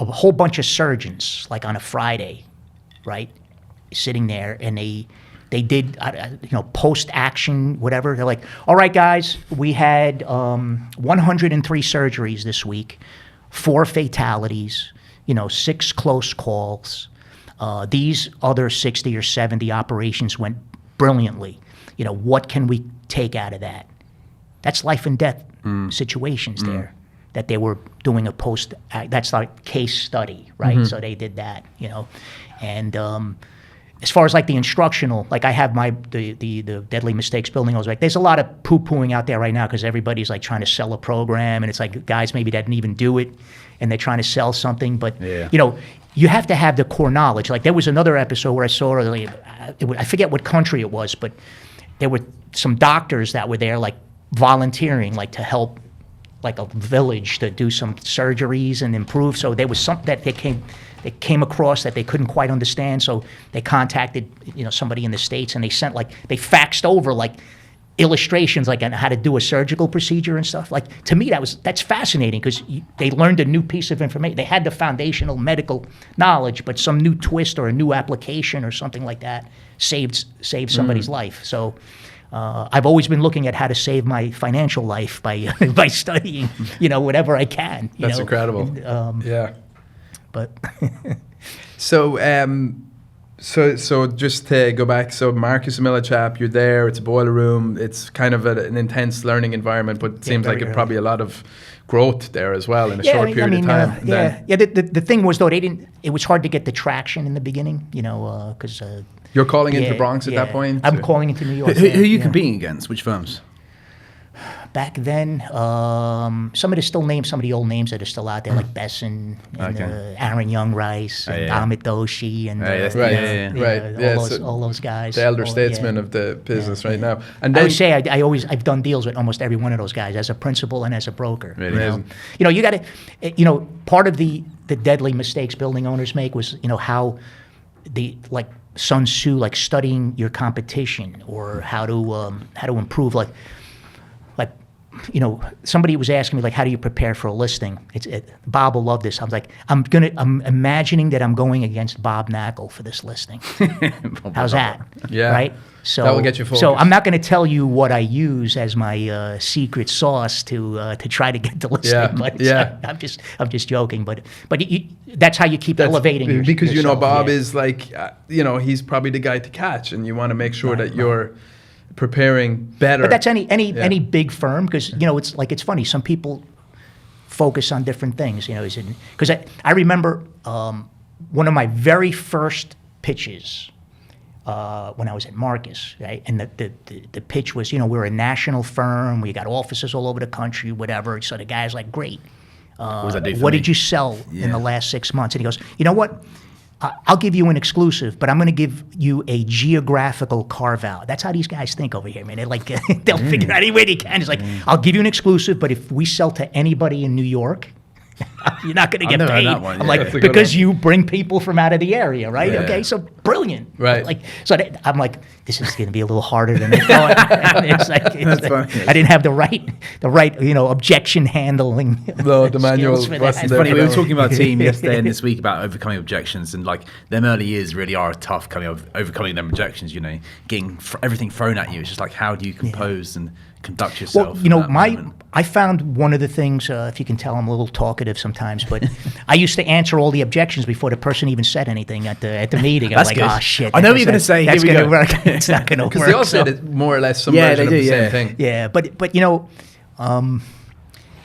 whole bunch of surgeons, like on a Friday, right, sitting there, and they did post-action whatever. They're like, all right guys, we had 103 surgeries this week, 4 fatalities, 6 close calls. These other 60 or 70 operations went brilliantly. What can we take out of that? That's life and death situations there. that they were doing a that's like case study, right? So they did that, and as far as like the instructional, like I have the deadly mistakes building. I was like, there's a lot of poo-pooing out there right now because everybody's like trying to sell a program, and it's like guys maybe that didn't even do it, and they're trying to sell something. But you have to have the core knowledge. Like there was another episode where I saw, I forget what country it was, but there were some doctors that were there, like volunteering, like to help, like a village to do some surgeries and improve. So there was something that they came across that they couldn't quite understand. So they contacted, somebody in the States, and they faxed over like illustrations like on how to do a surgical procedure and stuff. Like to me, that's fascinating because they learned a new piece of information. They had the foundational medical knowledge, but some new twist or a new application or something like that saved somebody's life. So I've always been looking at how to save my financial life by by studying, whatever I can. That's incredible. Yeah. But so just to go back, so Marcus and Miller chap, you're there. It's a boiler room. It's kind of an intense learning environment, but it seems like probably a lot of growth there as well in a short period of time. The thing was though it was hard to get the traction in the beginning, because. You're calling into Bronx at that point? I'm calling into New York. Who are you competing against? Which firms? Back then, some of the old names that are still out there, like Besson and Aaron Young Rice and Amit Doshi and right. All those guys. The elder statesmen of the business right now. And I would say I've done deals with almost every one of those guys as a principal and as a broker. Really? You got to, part of the deadly mistakes building owners make was, how Sun Tzu, like studying your competition or how to improve, somebody was asking me, like, how do you prepare for a listing? Bob will love this. I was like, I'm imagining that I'm going against Bob Knackle for this listing. How's that? Yeah. Right? So that will get you focused. So I'm not going to tell you what I use as my secret sauce to try to get the listing. Yeah. But I'm just joking. But that's how you keep elevating because yourself. Bob is like he's probably the guy to catch, and you want to make sure that you're preparing better. But that's any big firm, because it's funny. Some people focus on different things. Because I remember one of my very first pitches when I was at Marcus, right? And the pitch was, we're a national firm. We got offices all over the country, whatever. So the guy's like, great. What did you sell in the last 6 months? And he goes, you know what? I'll give you an exclusive, but I'm going to give you a geographical carve-out. That's how these guys think over here, man. They're like, they'll figure out any way they can. It's like, I'll give you an exclusive, but if we sell to anybody in New York, you're not going to get paid. I'm like, because you bring people from out of the area, right? Yeah. Okay, so brilliant. Right. I'm like, this is going to be a little harder than I thought. It's like, I didn't have the right, objection handling. No, the manual skills for that. wasn't It's there. funny, we were talking about a team yesterday and this week about overcoming objections, and like them early years really are tough overcoming them objections, getting everything thrown at you. It's just like, how do you compose and conduct yourself? Well, I found one of the things, if you can tell I'm a little talkative sometimes, but I used to answer all the objections before the person even said anything at the meeting. I'm like, good. oh shit. I know what you're going to say. That's Here we going to go. work. It's not going to work. Because they all said it more or less some version of the same thing. Yeah, but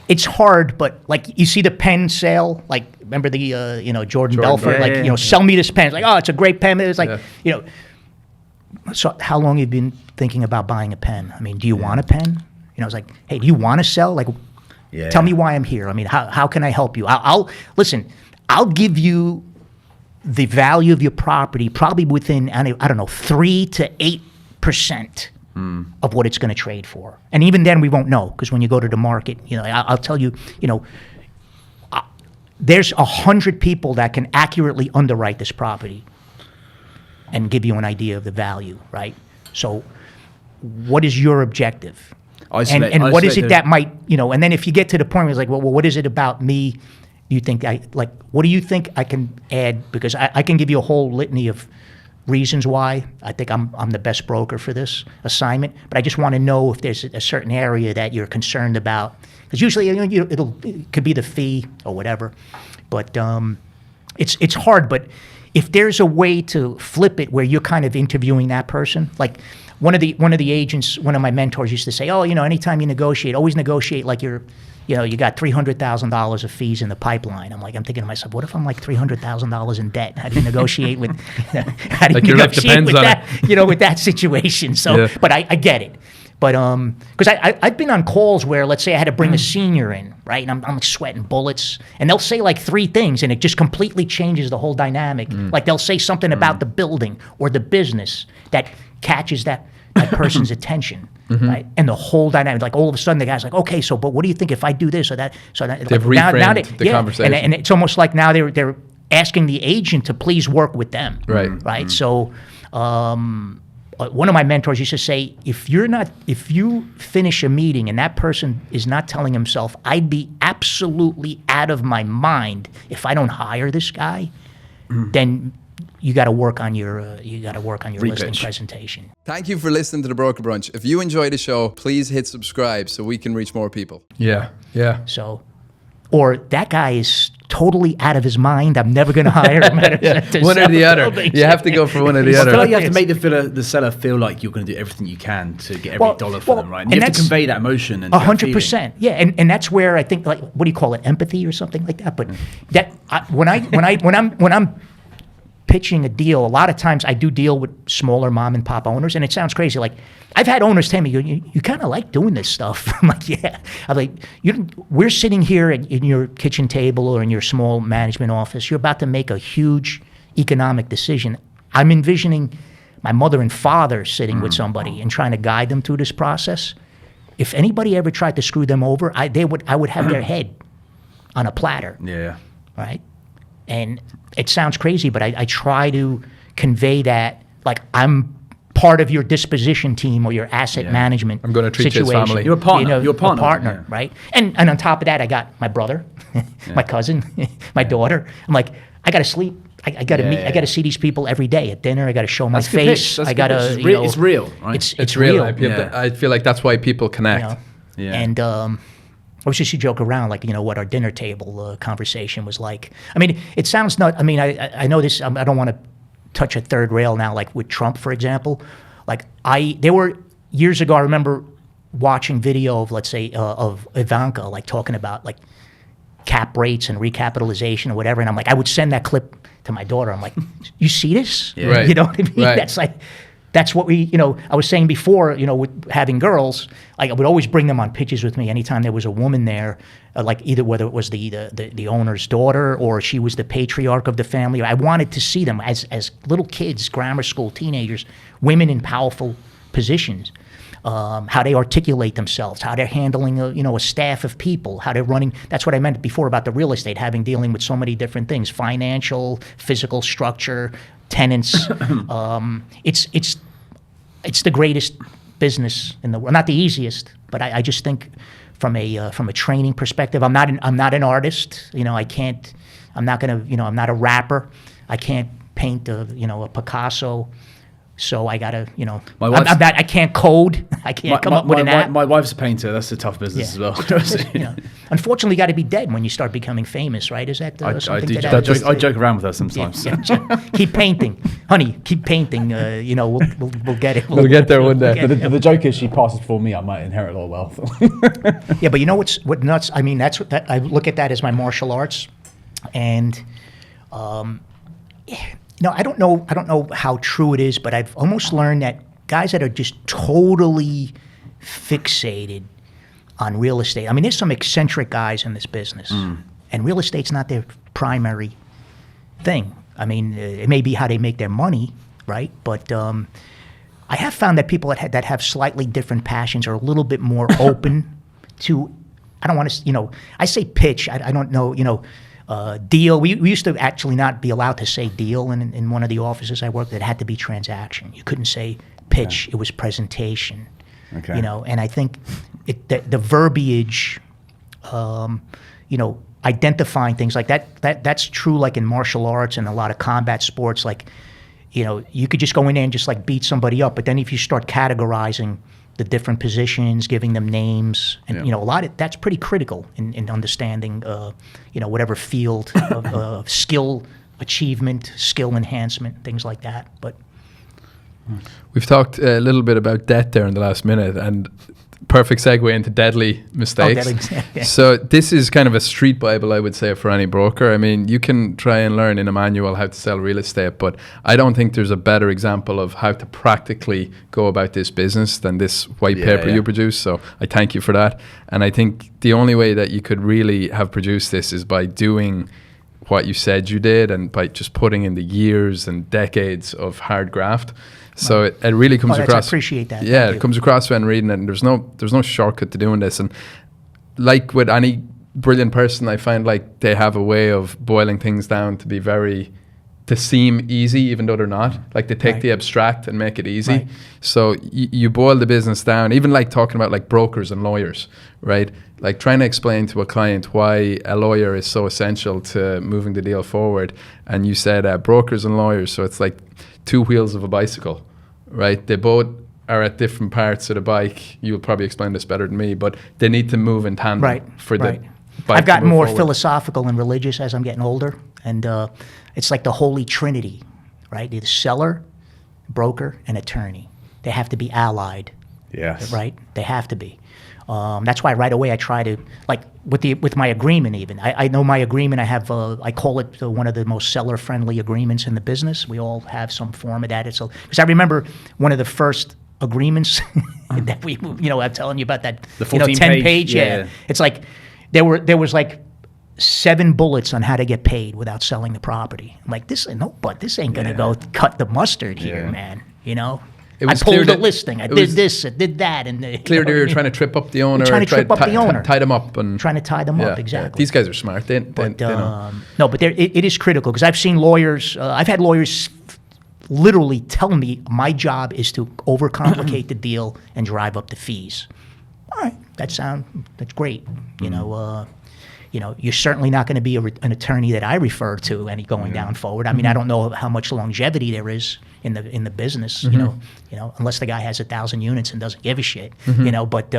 it's hard, but like you see the pen sale, like remember the Jordan Belfort, sell me this pen. It's like, oh, it's a great pen. It's like, so how long have you been thinking about buying a pen? I mean, do you want a pen? It's like, hey, do you want to sell? Like, tell me why I'm here. I mean, how can I help you? I'll listen. I'll give you the value of your property probably within, I don't know, 3 to 8% of what it's going to trade for. And even then we won't know, because when you go to the market, I'll tell you, there's 100 people that can accurately underwrite this property and give you an idea of the value, right? So what is your objective? And what is it that might, and then if you get to the point where it's like, well, what is it about me you think what do you think I can add? Because I can give you a whole litany of reasons why I think I'm the best broker for this assignment, but I just want to know if there's a certain area that you're concerned about. Because usually it could be the fee or whatever, but it's hard. But if there's a way to flip it where you're kind of interviewing that person, like one of the agents, one of my mentors used to say, anytime you negotiate, always negotiate like you're you got $300,000 of fees in the pipeline. I'm thinking to myself, what if I'm like $300,000 in debt? How do you negotiate with, how do you Like your life negotiate depends with on that, with that situation? So, Yeah. but I get it. But because I've been on calls where, let's say, I had to bring a senior in, right, and I'm like sweating bullets, and they'll say like 3 things, and it just completely changes the whole dynamic. Like they'll say something about the building or the business that catches that person's attention, right, and the whole dynamic. Like all of a sudden, the guy's like, okay, so but what do you think if I do this or that? So that, They've like, reframed the conversation. and it's almost like now they're asking the agent to please work with them, Right. right. So. One of my mentors used to say, if you finish a meeting and that person is not telling himself, I'd be absolutely out of my mind if I don't hire this guy, then you got to work on your listing Repitch. presentation. Thank you for listening to the Broker Brunch. If you enjoy the show, please hit subscribe so we can reach more people. Yeah. So, or that guy is totally out of his mind. I'm never going to hire him. To One or sell the other. buildings. You have to go for one or the I feel other. like you have to make the seller feel like you're going to do everything you can to get every dollar for them, right? And you have to convey that emotion and that feeling. 100%. Yeah, and that's where I think, like, what do you call it, empathy or something like that. But that when I'm pitching a deal, a lot of times I do deal with smaller mom and pop owners, and it sounds crazy. Like I've had owners tell me, you kind of like doing this stuff. I'm like, yeah. I'm like, we're sitting here in your kitchen table or in your small management office. You're about to make a huge economic decision. I'm envisioning my mother and father sitting with somebody and trying to guide them through this process. If anybody ever tried to screw them over, I would have their head on a platter. Yeah. Right? And it sounds crazy, but I try to convey that, like, I'm part of your disposition team or your asset management I'm gonna treat you as situation. family. You're a partner. You're a partner, partner, yeah. right? And on top of that, I got my brother, my cousin, my daughter. I'm like, I got to sleep. I got to meet. I got to see these people every day at dinner. I got to show my That's good face. pitch. That's I good got pitch. to. It's real, right? It's real. real. I feel like that's why people connect. You know? Yeah. And I was just to joke around, like, what our dinner table conversation was like. I mean, it sounds not. I mean, I know this. I don't want to touch a third rail now, like with Trump, for example. Like there were years ago. I remember watching video of, let's say, of Ivanka, like talking about like cap rates and recapitalization or whatever, and I'm like, I would send that clip to my daughter. I'm like, you see this? Yeah. Right. You know what I mean? Right. That's what we, I was saying before, with having girls, I would always bring them on pitches with me anytime there was a woman there, like either whether it was the owner's daughter or she was the patriarch of the family. I wanted to see them as little kids, grammar school, teenagers, women in powerful positions, how they articulate themselves, how they're handling a staff of people, how they're running. That's what I meant before about the real estate, dealing with so many different things, financial, physical structure, tenants. It's the greatest business in the world. Not the easiest, but I just think from a training perspective, I'm not an artist. I can't. I'm not gonna. I'm not a rapper. I can't paint a Picasso. So I gotta. I can't code. I can't come up with an app. My wife's a painter. That's a tough business as well. Unfortunately, you got to be dead when you start becoming famous, right? Is that something I joke around with her sometimes. Keep painting, honey. Keep painting. We'll get it. We'll get there one day. The joke is she passes for me. I might inherit a lot of wealth. Yeah, but you know what nuts? I mean, that's what I look at that as my martial arts, and I don't know how true it is, but I've almost learned that guys that are just totally fixated on real estate. I mean, there's some eccentric guys in this business, and real estate's not their primary thing. I mean, it may be how they make their money, right? But I have found that people that have slightly different passions are a little bit more open to. I don't want to, I say pitch. I don't know, deal. We used to actually not be allowed to say deal in one of the offices I worked at. It had to be transaction. You couldn't say pitch. It was presentation. Okay. And I think the verbiage, identifying things like that's true, like in martial arts and a lot of combat sports. Like, you could just go in there and just like beat somebody up. But then if you start categorizing the different positions, giving them names, and a lot of that's pretty critical in understanding, whatever field of skill achievement, skill enhancement, things like that. But We've talked a little bit about debt there in the last minute, and perfect segue into deadly mistakes. deadly. So this is kind of a street Bible, I would say, for any broker. I mean, you can try and learn in a manual how to sell real estate, but I don't think there's a better example of how to practically go about this business than this white paper you produce. So I thank you for that. And I think the only way that you could really have produced this is by doing what you said you did and by just putting in the years and decades of hard graft. So it really comes across. I appreciate that. Yeah, it comes across when reading it, and there's no shortcut to doing this. And like with any brilliant person, I find like they have a way of boiling things down to be to seem easy, even though they're not. Like they take the abstract and make it easy. Right. So you boil the business down, even like talking about like brokers and lawyers, right? Like trying to explain to a client why a lawyer is so essential to moving the deal forward. And you said brokers and lawyers, so it's like two wheels of a bicycle, right? They both are at different parts of the bike. You'll probably explain this better than me, but they need to move in tandem for the bike. I've gotten more forward. philosophical and religious as I'm getting older, and it's like the holy trinity, right? The seller, broker, and attorney. They have to be allied, Yes. right? They have to be. That's why right away I try to, like with my agreement even. I know my agreement, I have, I call it one of the most seller-friendly agreements in the business. We all have some form of that. Because I remember one of the first agreements that I'm telling you about that, The 14 10 page, page, yeah. It's like, there was like 7 bullets on how to get paid without selling the property. I'm like, this ain't gonna go cut the mustard here, man, It I was clear pulled the that listing. I it did was this. I did that. And Clear they were trying to trip up the owner. Trying to trip up the owner. Tie them up. And trying to tie them up, exactly. These guys are smart. They But know. no, but it is critical because I've seen lawyers. I've had lawyers literally tell me my job is to overcomplicate the deal and drive up the fees. All right, that's great. You're certainly not going to be an attorney that I refer to any going down forward. I mean, I don't know how much longevity there is in the business. Unless the guy has 1,000 units and doesn't give a shit. But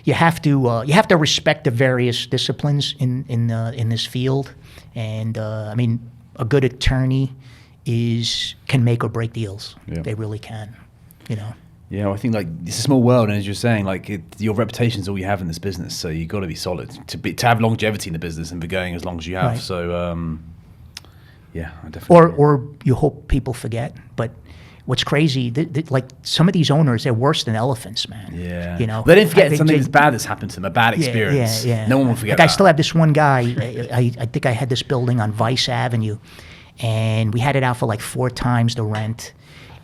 you have to respect the various disciplines in this field, and I mean, a good attorney can make or break deals. Yeah. They really can. Yeah, I think like it's a small world, and as you're saying, like your reputation is all you have in this business, so you got to be solid to have longevity in the business and be going as long as you have. Right. So, yeah, I definitely. Or you hope people forget, but. What's crazy, like some of these owners, they're worse than elephants, man. Yeah. They They didn't forget something that's bad that's happened to them, a bad experience. Yeah. No one will forget Like that. I still have this one guy, I think I had this building on Vice Avenue, and we had it out for like 4 times the rent,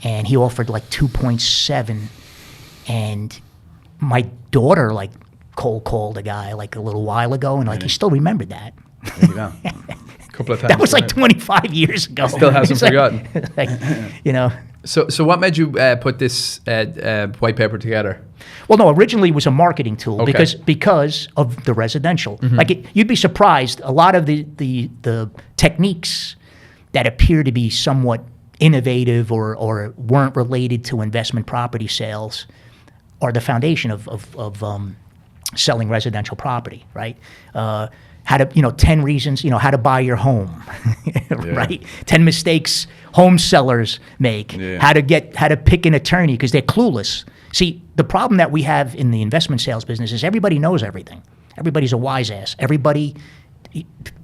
and he offered like 2.7, and my daughter like cold called a guy like a little while ago, and like he still remembered that. There you go. Couple of times. That was like 25 years ago. Still hasn't It's like- forgotten. So what made you put this white paper together? Well, no, originally it was a marketing tool Okay. because of the residential. Like you'd be surprised, a lot of the techniques that appear to be somewhat innovative or weren't related to investment property sales are the foundation of selling residential property, right? How to 10 reasons, how to buy your home, right? 10 mistakes home sellers make. Yeah. How to pick an attorney because they're clueless. See, the problem that we have in the investment sales business is everybody knows everything. Everybody's a wise ass. Everybody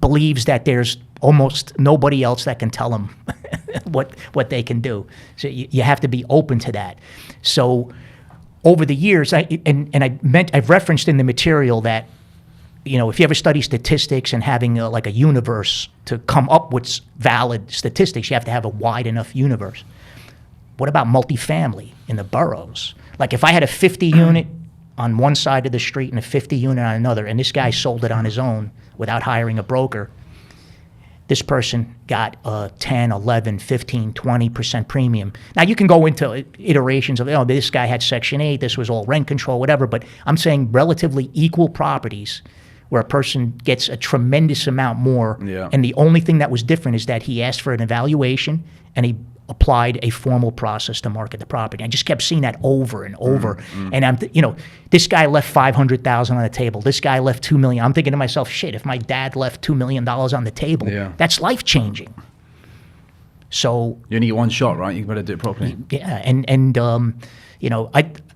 believes that there's almost nobody else that can tell them what they can do. So you have to be open to that. So over the years, I've referenced in the material that if you ever study statistics and having like a universe to come up with valid statistics, you have to have a wide enough universe. What about multifamily in the boroughs? Like if I had a 50 unit on one side of the street and a 50 unit on another, and this guy sold it on his own without hiring a broker, this person got a 10, 11, 15, 20% premium. Now you can go into iterations of, this guy had Section 8, this was all rent control, whatever, but I'm saying relatively equal properties where a person gets a tremendous amount more. Yeah. And the only thing that was different is that he asked for an evaluation and he applied a formal process to market the property. I just kept seeing that over and over. And this guy left $500,000 on the table. This guy left $2 million. I'm thinking to myself, shit, if my dad left $2 million on the table, that's life changing. So You only get one shot, right? You better do it properly. yeah, and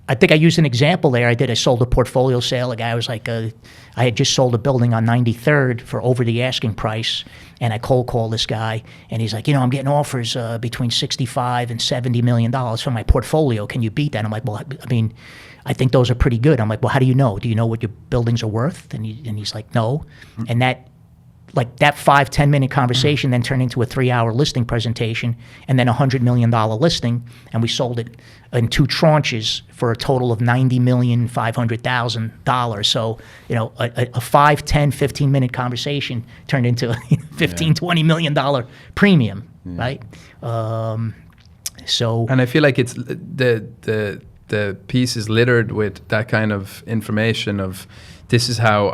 I think I used an example there. I sold a portfolio sale. A guy was like, I had just sold a building on 93rd for over the asking price, and I cold called this guy, and he's like, I'm getting offers between $65 and $70 million for my portfolio. Can you beat that? I'm like, well, I mean, I think those are pretty good. I'm like, well, how do you know? Do you know what your buildings are worth? And he's like, no. And that 5-10 minute conversation then turned into a 3-hour listing presentation, and then $100 million listing, and we sold it in 2 tranches for a total of $90,500,000. So a 5, 10, 15 minute conversation turned into a $15-20 million premium, right? So And I feel like it's the piece is littered with that kind of information of this is how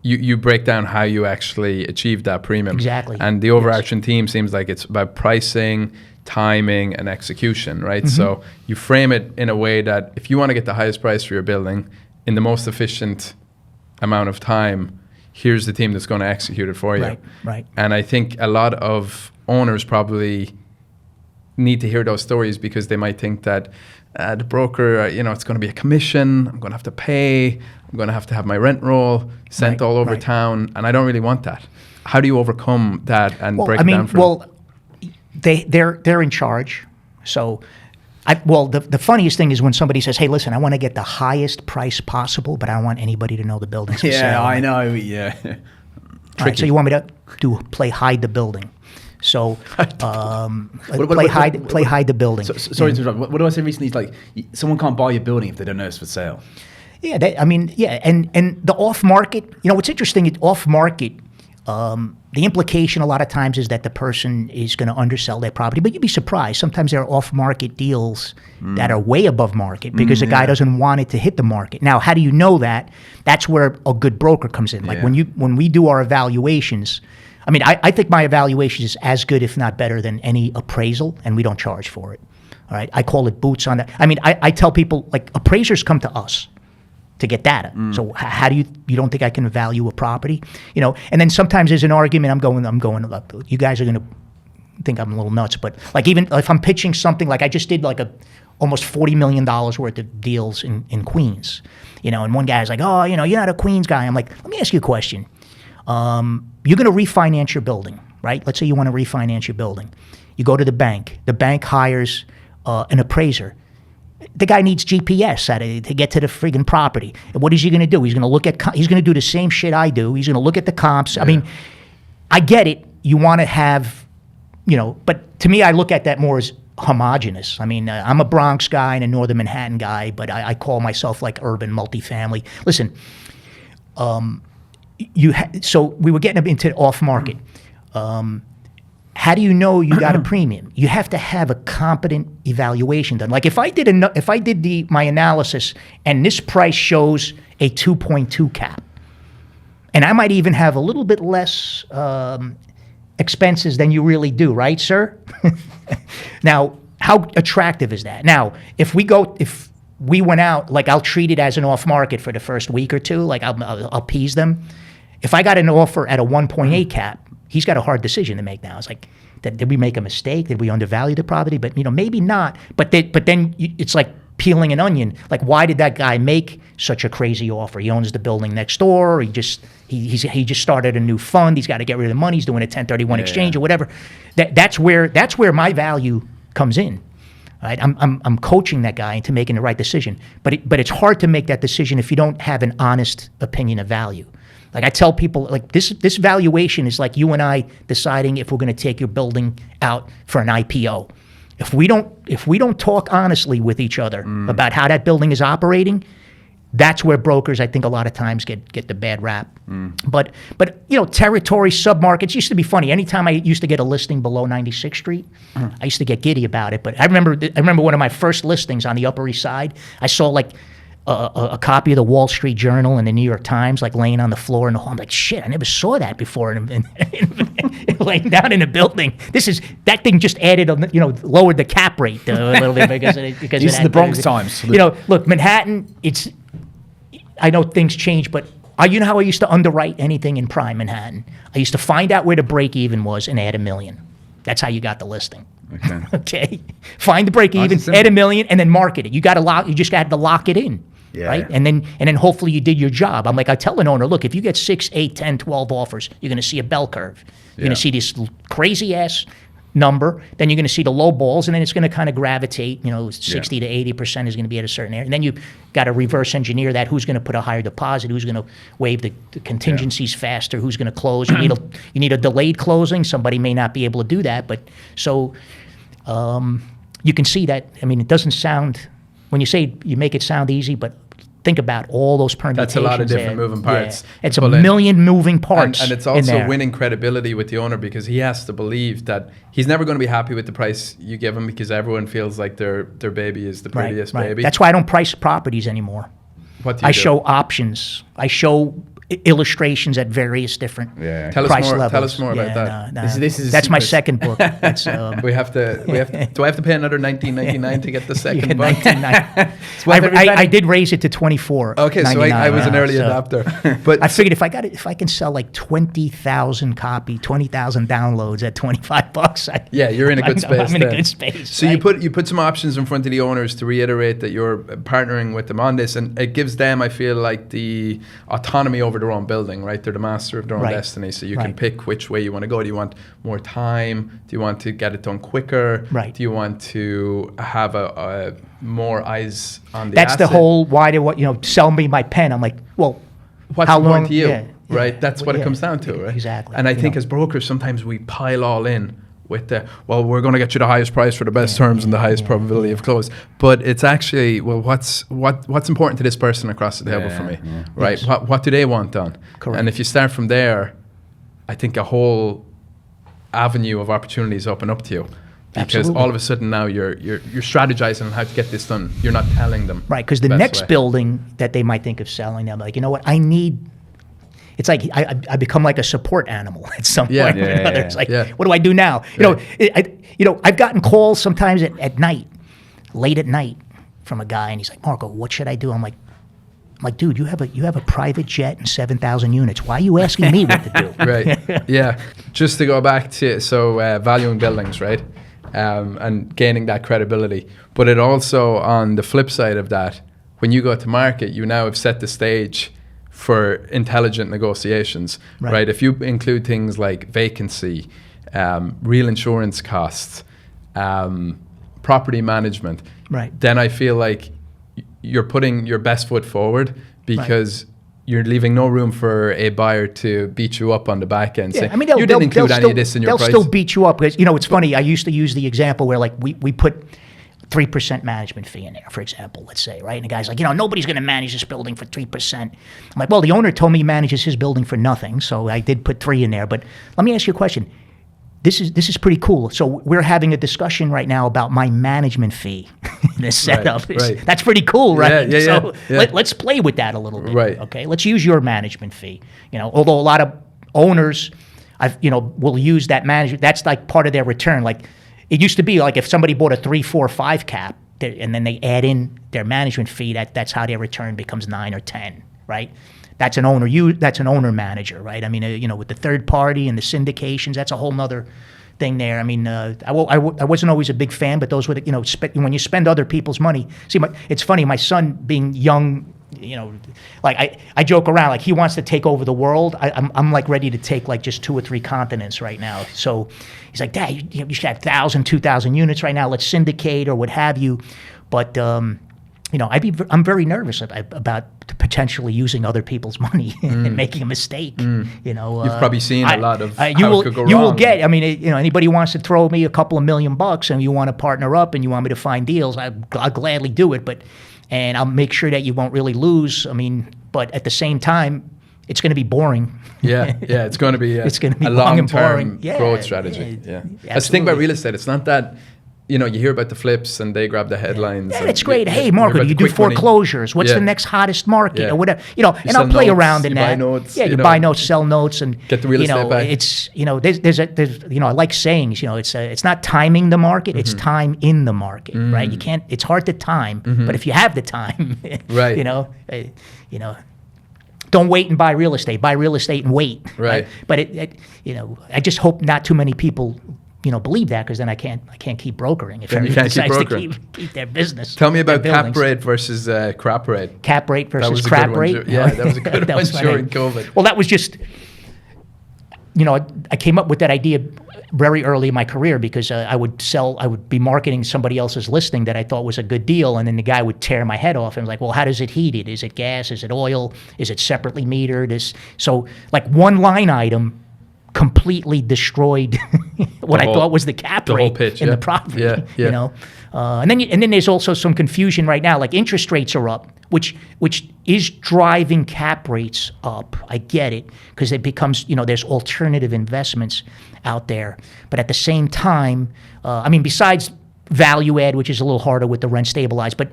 you break down how you actually achieve that premium. Exactly. And the overarching theme seems like it's about pricing, timing, and execution, right? Mm-hmm. So you frame it in a way that if you want to get the highest price for your building in the most efficient amount of time, here's the team that's going to execute it for you. Right. And I think a lot of owners probably need to hear those stories because they might think that the broker, it's going to be a commission. I'm going to have to pay. I'm going to have my rent roll sent all over town, and I don't really want that. How do you overcome that and break it down for them? They're in charge. So, the funniest thing is when somebody says, "Hey, listen, I want to get the highest price possible, but I don't want anybody to know the building's for sale." Yeah, I know. Yeah. All right, so you want me to play hide the building? So play hide the building. Sorry to interrupt. What do I say recently? It's like someone can't buy your building if they don't know it's for sale. Yeah, and the off market. What's interesting? Off market. The implication a lot of times is that the person is going to undersell their property, but you'd be surprised. Sometimes there are off-market deals that are way above market because the guy doesn't want it to hit the market. Now, how do you know that? That's where a good broker comes in. Like when we do our evaluations, I think my evaluation is as good, if not better, than any appraisal, and we don't charge for it. All right, I call it boots on that. I tell people, like, appraisers come to us to get data. So how do you don't think I can value a property? And then sometimes there's an argument. I'm going, you guys are going to think I'm a little nuts, but like even if I'm pitching something, like I just did like almost $40 million worth of deals in Queens, and one guy's like, oh, you're not a Queens guy. I'm like, let me ask you a question. You're going to refinance your building, right? Let's say you want to refinance your building. You go to the bank. The bank hires an appraiser. The guy needs GPS to get to the friggin' property. And what is he going to do? He's going to look at. He's going to do the same shit I do. He's going to look at the comps. Yeah. I get it. You want to have, but to me, I look at that more as homogenous. I'm a Bronx guy and a Northern Manhattan guy, but I call myself like urban multifamily. Listen, so we were getting into off market. How do you know you got a premium? You have to have a competent evaluation done. Like if I did my analysis and this price shows a 2.2 cap, and I might even have a little bit less expenses than you really do, right, sir? Now, how attractive is that? Now, if we went out, like I'll treat it as an off market for the first week or two, like I'll appease them. If I got an offer at a 1.8 cap, he's got a hard decision to make now. It's like, did we make a mistake? Did we undervalue the property? But maybe not. But then it's like peeling an onion. Like, why did that guy make such a crazy offer? He owns the building next door. He just started a new fund. He's got to get rid of the money. He's doing a 1031 exchange or whatever. That's where my value comes in. Right? I'm coaching that guy into making the right decision. But it's hard to make that decision if you don't have an honest opinion of value. Like I tell people, like this valuation is like you and I deciding if we're going to take your building out for an IPO. If we don't talk honestly with each other about how that building is operating, that's where brokers, I think, a lot of times get the bad rap. But territory submarkets used to be funny. Anytime I used to get a listing below 96th Street, I used to get giddy about it. But I remember one of my first listings on the Upper East Side. I saw like a copy of the Wall Street Journal and the New York Times, like laying on the floor in the hall. I'm like, shit, I never saw that before. And laying down in a building. That thing just added, lowered the cap rate a little bit because this is the Bronx Times. Look, Manhattan. I know things change, but you know how I used to underwrite anything in prime Manhattan? I used to find out where the break even was and add $1 million. That's how you got the listing. Okay. Okay, find the break even, simple. add $1 million, and then market it. You just got to lock it in. Yeah. Right, and then hopefully you did your job. I'm like, I tell an owner, look, if you get 6, 8, 10, 12 offers, you're going to see a bell curve. You're going to see this crazy ass number, then you're going to see the low balls, and then it's going to kind of gravitate. 60 to 80% is going to be at a certain area, and then you got to reverse engineer that. Who's going to put a higher deposit? Who's going to waive the contingencies faster? Who's going to close? You need a delayed closing. Somebody may not be able to do that, but so you can see that. I mean, it doesn't sound, when you say you make it sound easy, but think about all those permutations. That's a lot of different there. moving parts. Yeah. It's to a pull in. million moving parts. And it's in also there. winning credibility with the owner, because he has to believe that he's never going to be happy with the price you give him, because everyone feels like their baby is the prettiest baby. That's why I don't price properties anymore. What do you I do? show options. I show illustrations at various different Tell us price more- levels. tell us more about that. No. This is That's my secret. second book. That's, Do I have to pay another $19.99 to get the second book? I did raise it to $24. Okay, so I was an early adopter. But I figured if I can sell like 20,000 downloads at $25, yeah, you're in a good space. I'm in a then. good space. So right? you put some options in front of the owners to reiterate that you're partnering with them on this, and it gives them, I feel like, the autonomy over their own building, right? They're the master of their own Right. destiny, so you can Right. pick which way you want to go. Do you want more time? Do you want to get it done quicker? Right. Do you want to have a more eyes on the That's the asset? whole why do what sell me my pen. I'm like, well, What's how important long? to you, Yeah, right? yeah, That's what it yeah, comes down to, right? Exactly. And I think know. as brokers, sometimes we pile all in with we're going to get you the highest price for the best terms and the highest probability of close. But it's actually, what's important to this person across the table for me, right? Yes. What do they want done? Correct. And if you start from there, I think a whole avenue of opportunities open up to you. Because Absolutely. all of a sudden now you're strategizing on how to get this done. You're not telling them. Right, because the best next way. building that they might think of selling, they're like, you know what, I need. It's like I become like a support animal at some Yeah. point or Yeah, another. yeah, It's like, yeah. what do I do now? I've gotten calls sometimes at night, late at night, from a guy, and he's like, Marco, what should I do? I'm like, dude, you have a private jet and 7,000 units. Why are you asking me what to do? Right. Yeah. Just to go back to valuing buildings, right, and gaining that credibility. But it also, on the flip side of that, when you go to market, you now have set the stage for intelligent negotiations, right? If you include things like vacancy, real insurance costs, property management, Right. then I feel like you're putting your best foot forward, because you're leaving no room for a buyer to beat you up on the back end. Yeah, Say, I mean, you didn't include any of this in your they'll price. still beat you up because it's funny. I used to use the example where like we put 3% management fee in there, for example, let's say, right? And the guy's like, nobody's going to manage this building for 3%. I'm like, well, the owner told me he manages his building for nothing, so I did put 3 in there. But let me ask you a question. This is pretty cool. So we're having a discussion right now about my management fee in this setup. right. That's pretty cool, right? Yeah, so yeah. let's play with that a little bit. Right. Okay. Let's use your management fee. Although a lot of owners, will use that management. That's like part of their return. Like it used to be like if somebody bought a 3, 4, 5 cap, and then they add in their management fee, that's how their return becomes 9 or 10, right? That's an owner. That's an owner manager, right? I mean, with the third party and the syndications, that's a whole nother thing there. I mean, I wasn't always a big fan, but those were when you spend other people's money. See, it's funny. My son, being young, like I joke around, like he wants to take over the world. I'm like ready to take like just 2 or 3 continents right now. So he's like, Dad, you should have 1,000, 2,000 units right now. Let's syndicate or what have you. But I'm very nervous about potentially using other people's money and making a mistake. You've probably seen a lot of how it could go You will wrong. get. I mean, anybody wants to throw me a couple of $1 million and you want to partner up and you want me to find deals, I'll gladly do it. And I'll make sure that you won't really lose. I mean, but at the same time, it's going to be boring. Yeah, it's going to be It's going to be a long and long-term boring. Yeah, growth strategy. yeah, That's the thing about absolutely. real estate. It's not that, you hear about the flips and they grab the headlines. Yeah, and it's great. you Hey, hear Marco, about do you the do quick money. foreclosures? What's Yeah. the next hottest market Yeah. or whatever? And I'll sell play notes, around in you that. buy notes, Yeah, you buy notes, sell notes, and Get the real estate back. It's there's I like sayings. It's not timing the market. It's Mm-hmm. time in the market, right? You can't. It's hard to time, but if you have the time, Right. Don't wait and buy real estate. Buy real estate and wait. Right. But I just hope not too many people believe that, because then I can't keep brokering if Then you everyone can't keep decides to brokering. keep their business. Tell me about their cap buildings. rate versus crap rate. Cap rate That versus was a crap good one. rate. Yeah, that was a good That one was funny. during COVID. Well, that was just, I came up with that idea very early in my career because I would be marketing somebody else's listing that I thought was a good deal, and then the guy would tear my head off and was like, well, how does it heat it? Is it gas? Is it oil? Is it separately metered? So like one line item completely destroyed what I whole- thought was the cap the rate whole pitch, in yeah. the property. Yeah, yeah. And then there's also some confusion right now. Like interest rates are up, which is driving cap rates up. I get it, because it becomes there's alternative investments out there. But at the same time, besides value add, which is a little harder with the rent stabilized, but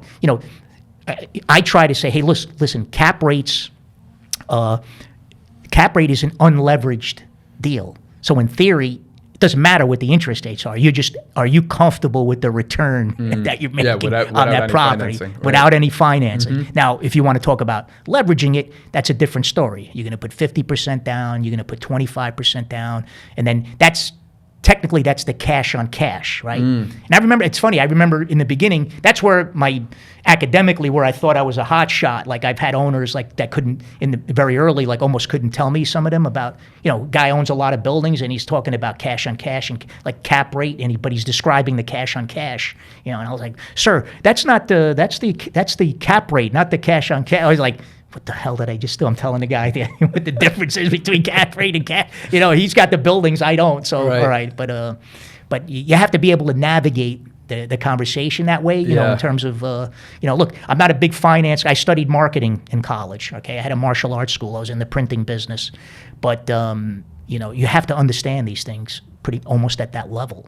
I try to say, hey, listen, cap rate is an unleveraged deal. So in theory, it doesn't matter what the interest rates are. Are you comfortable with the return that you're making without on that any property financing, right. without any financing? Now, if you want to talk about leveraging it, that's a different story. You're going to put 50% down, you're going to put 25% down, and then that's the cash on cash, right? And I remember, it's funny, I remember in the beginning, that's where academically, where I thought I was a hot shot. Like I've had owners like that very early, like almost couldn't tell me some of them about, guy owns a lot of buildings and he's talking about cash on cash and like cap rate, but he's describing the cash on cash, and I was like, sir, that's the cap rate, not the cash on cash. I was like, what the hell did I just do? I'm telling the guy what the difference is between cap rate and cash. He's got the buildings, I don't. So Right. all right, but you have to be able to navigate the conversation that way. Yeah. In terms of look, I'm not a big finance guy. I studied marketing in college. Okay, I had a martial arts school. I was in the printing business, but you have to understand these things pretty almost at that level.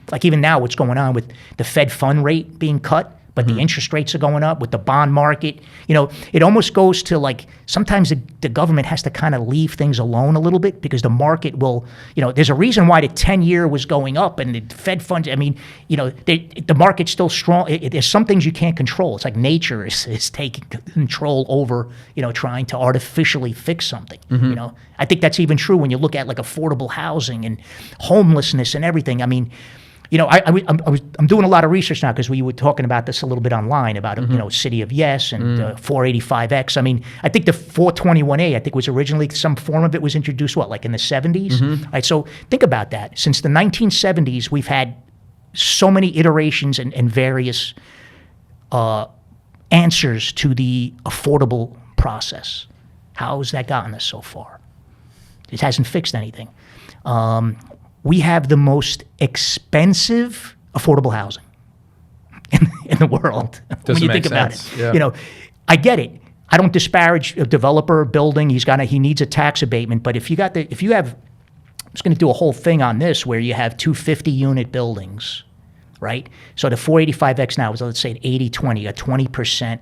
Like even now, what's going on with the Fed fund rate being cut, but the interest rates are going up with the bond market. It almost goes to like sometimes the government has to kind of leave things alone a little bit, because the market will, there's a reason why the 10-year was going up and the Fed funds, the market's still strong. There's some things you can't control. It's like nature is taking control over, trying to artificially fix something. I think that's even true when you look at like affordable housing and homelessness and everything. I'm doing a lot of research now because we were talking about this a little bit online about City of Yes and 485X. I think the 421A, I think was originally some form of it was introduced like in the 70s. Right, so think about that. Since the 1970s, we've had so many iterations and various answers to the affordable process. How has that gotten us so far? It hasn't fixed anything. We have the most expensive affordable housing in the world. When you think about it, Yeah. I get it. I don't disparage a developer building. He needs a tax abatement. But if you have, I'm just going to do a whole thing on this where you have 250-unit buildings, right? So the 485X now is, let's say, an 80-20, a 20%.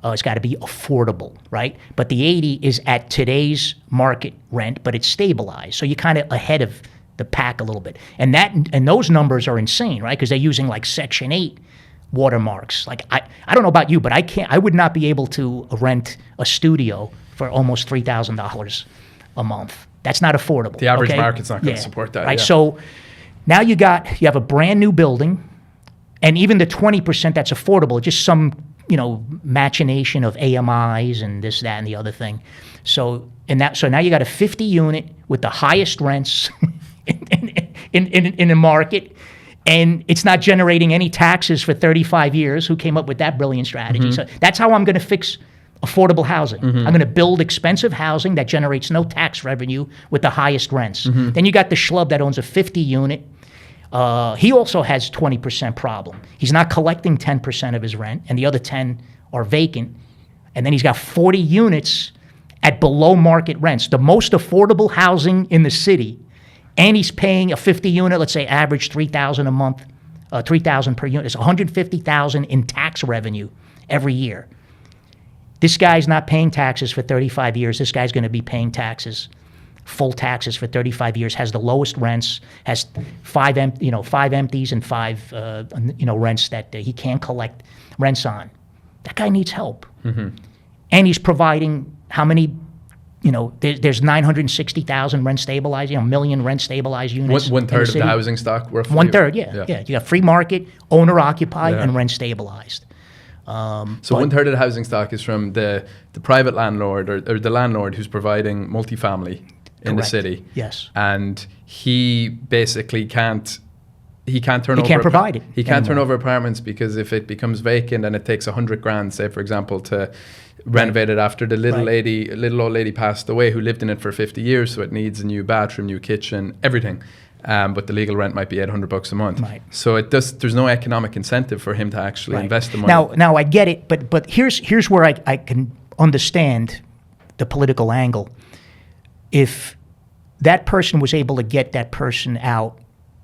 It's got to be affordable, right? But the 80 is at today's market rent, but it's stabilized. So you're kind of ahead of the pack a little bit. And those numbers are insane, right? Because they're using like Section 8 watermarks. Like I don't know about you, but I would not be able to rent a studio for almost $3,000 a month. That's not affordable. The average okay? market's not going to support that. Right. Yeah. So now you have a brand new building, and even the 20% that's affordable, just some machination of AMIs and this, that, and the other thing. So now you got a 50 unit with the highest rents in the market, and it's not generating any taxes for 35 years. Who came up with that brilliant strategy? So that's how I'm going to fix affordable housing. I'm going to build expensive housing that generates no tax revenue with the highest rents. Then you got the schlub that owns a 50 unit. He also has 20% problem. He's not collecting 10% of his rent, and the other 10 are vacant. And then he's got 40 units at below market rents, the most affordable housing in the city. And he's paying a 50 unit, let's say average $3,000 a month, $3,000 per unit. It's $150,000 in tax revenue every year. This guy's not paying taxes for 35 years. This guy's going to be paying full taxes for 35 years, has the lowest rents, has five empties and 5 rents that he can't collect rents on. That guy needs help. And he's providing how many there's 960,000 rent stabilized, million rent stabilized units. One in third of the city. housing stock, roughly. 1/3, yeah. You got free market, owner occupied, Yeah. and rent stabilized. So But- 1/3 of the housing stock is from the private landlord or the landlord who's providing multifamily in the Correct. city. Yes. And he basically can't turn over. can't provide it He can't turn anymore. over apartments because if it becomes vacant and it takes 100 grand, say for example, to renovate it after the little old lady passed away who lived in it for 50 years, so it needs a new bathroom, new kitchen, everything. But the legal rent might be $800 a month. Right. So there's no economic incentive for him to actually Right. invest the money. Now I get it, but here's where I can understand the political angle. If that person was able to get that person out,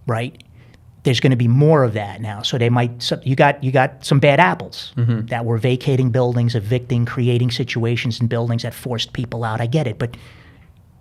right? There's going to be more of that now. So you got some bad apples that were vacating buildings, evicting, creating situations in buildings that forced people out. I get it, but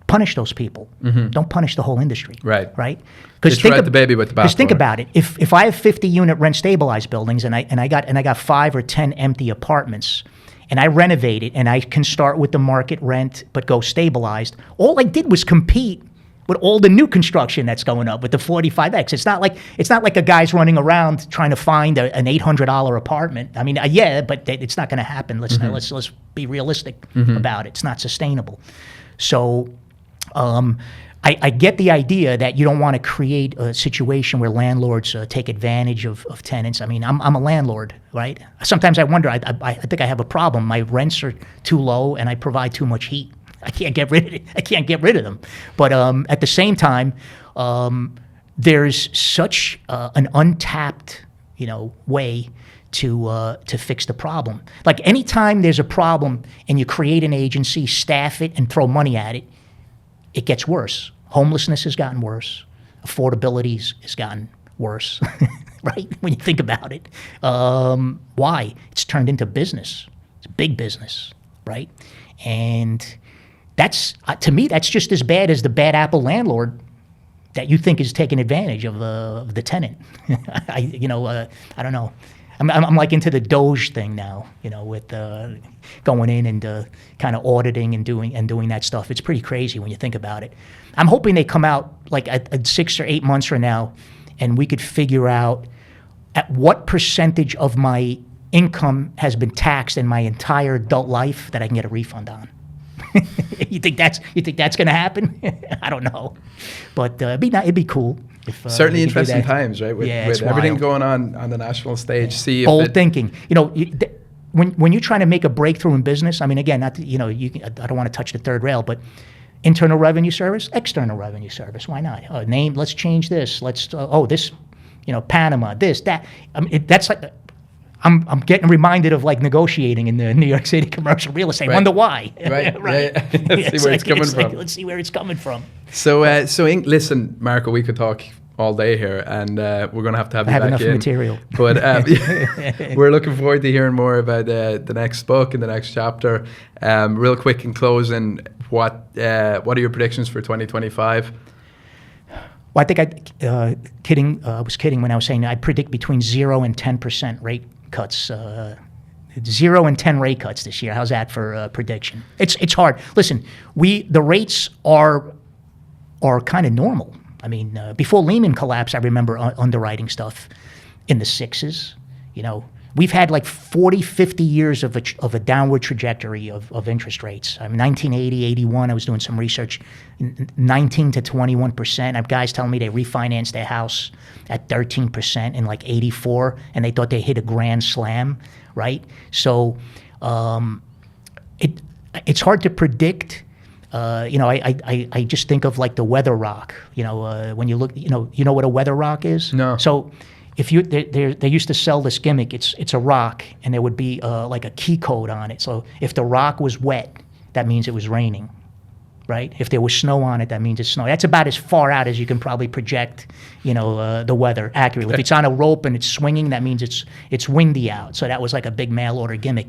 punish those people. Don't punish the whole industry. Right. Right? Just throw out the baby with the Because think bathwater. about it. If I have 50 unit rent stabilized buildings and I got 5 or 10 empty apartments and I renovate it and I can start with the market rent but go stabilized, all I did was compete with all the new construction that's going up with the 45X. It's not like a guy's running around trying to find an $800 apartment. I mean, but it's not going to happen. Let's be realistic about it. It's not sustainable. So I get the idea that you don't want to create a situation where landlords take advantage of tenants. I mean, I'm a landlord, right? Sometimes I wonder, I think I have a problem. My rents are too low and I provide too much heat. I can't get rid of it. I can't get rid of them. But at the same time, there's such an untapped, way to fix the problem. Like anytime there's a problem and you create an agency, staff it, and throw money at it, it gets worse. Homelessness has gotten worse. Affordability has gotten worse, right? When you think about it. Why? It's turned into business. It's big business, right? And that's to me, that's just as bad as the bad apple landlord that you think is taking advantage of the tenant. I don't know. I'm like into the Doge thing now, with going in and kind of auditing and doing that stuff. It's pretty crazy when you think about it. I'm hoping they come out like at 6 or 8 months from now, and we could figure out at what percentage of my income has been taxed in my entire adult life that I can get a refund on. You think that's going to happen? I don't know, but it'd be cool. If, Certainly we could do interesting that. times, right? With Yeah, it's everything wild. going on the national stage. See if Bold thinking. When you're trying to make a breakthrough in business, I mean, again, not to, I don't want to touch the third rail, but internal revenue service, external revenue service. Why not? Let's change this. Let's this, Panama, this, that. I mean, that's like. I'm getting reminded of like negotiating in the New York City commercial real estate. Right. Wonder why? Right. Right. Let's see where it's coming from. Let's see where it's coming from. So listen, Marco, we could talk all day here, and we're going to have you I have back enough in. material. But we're looking forward to hearing more about the next book and the next chapter. Real quick in closing, what are your predictions for 2025? Well, I think I was kidding when I was saying I predict between 0 and 10% rate cuts. 0 and 10 rate cuts this year. How's that for prediction? It's hard. Listen, the rates are kind of normal. I mean, before Lehman collapsed, I remember underwriting stuff in the 6s. We've had like 40, 50 years of a downward trajectory of interest rates. I mean, 1980, 81, I was doing some research, 19 to 21%. I have guys telling me they refinanced their house at 13% in like 84, and they thought they hit a grand slam, right? So it's hard to predict. I just think of like the weather rock. When you look, you know what a weather rock is? No. So if they used to sell this gimmick, it's a rock, and there would be like a key code on it. So if the rock was wet, that means it was raining, right? If there was snow on it, that means it's snowing. That's about as far out as you can probably project, the weather accurately. If it's on a rope and it's swinging, that means it's windy out. So that was like a big mail order gimmick.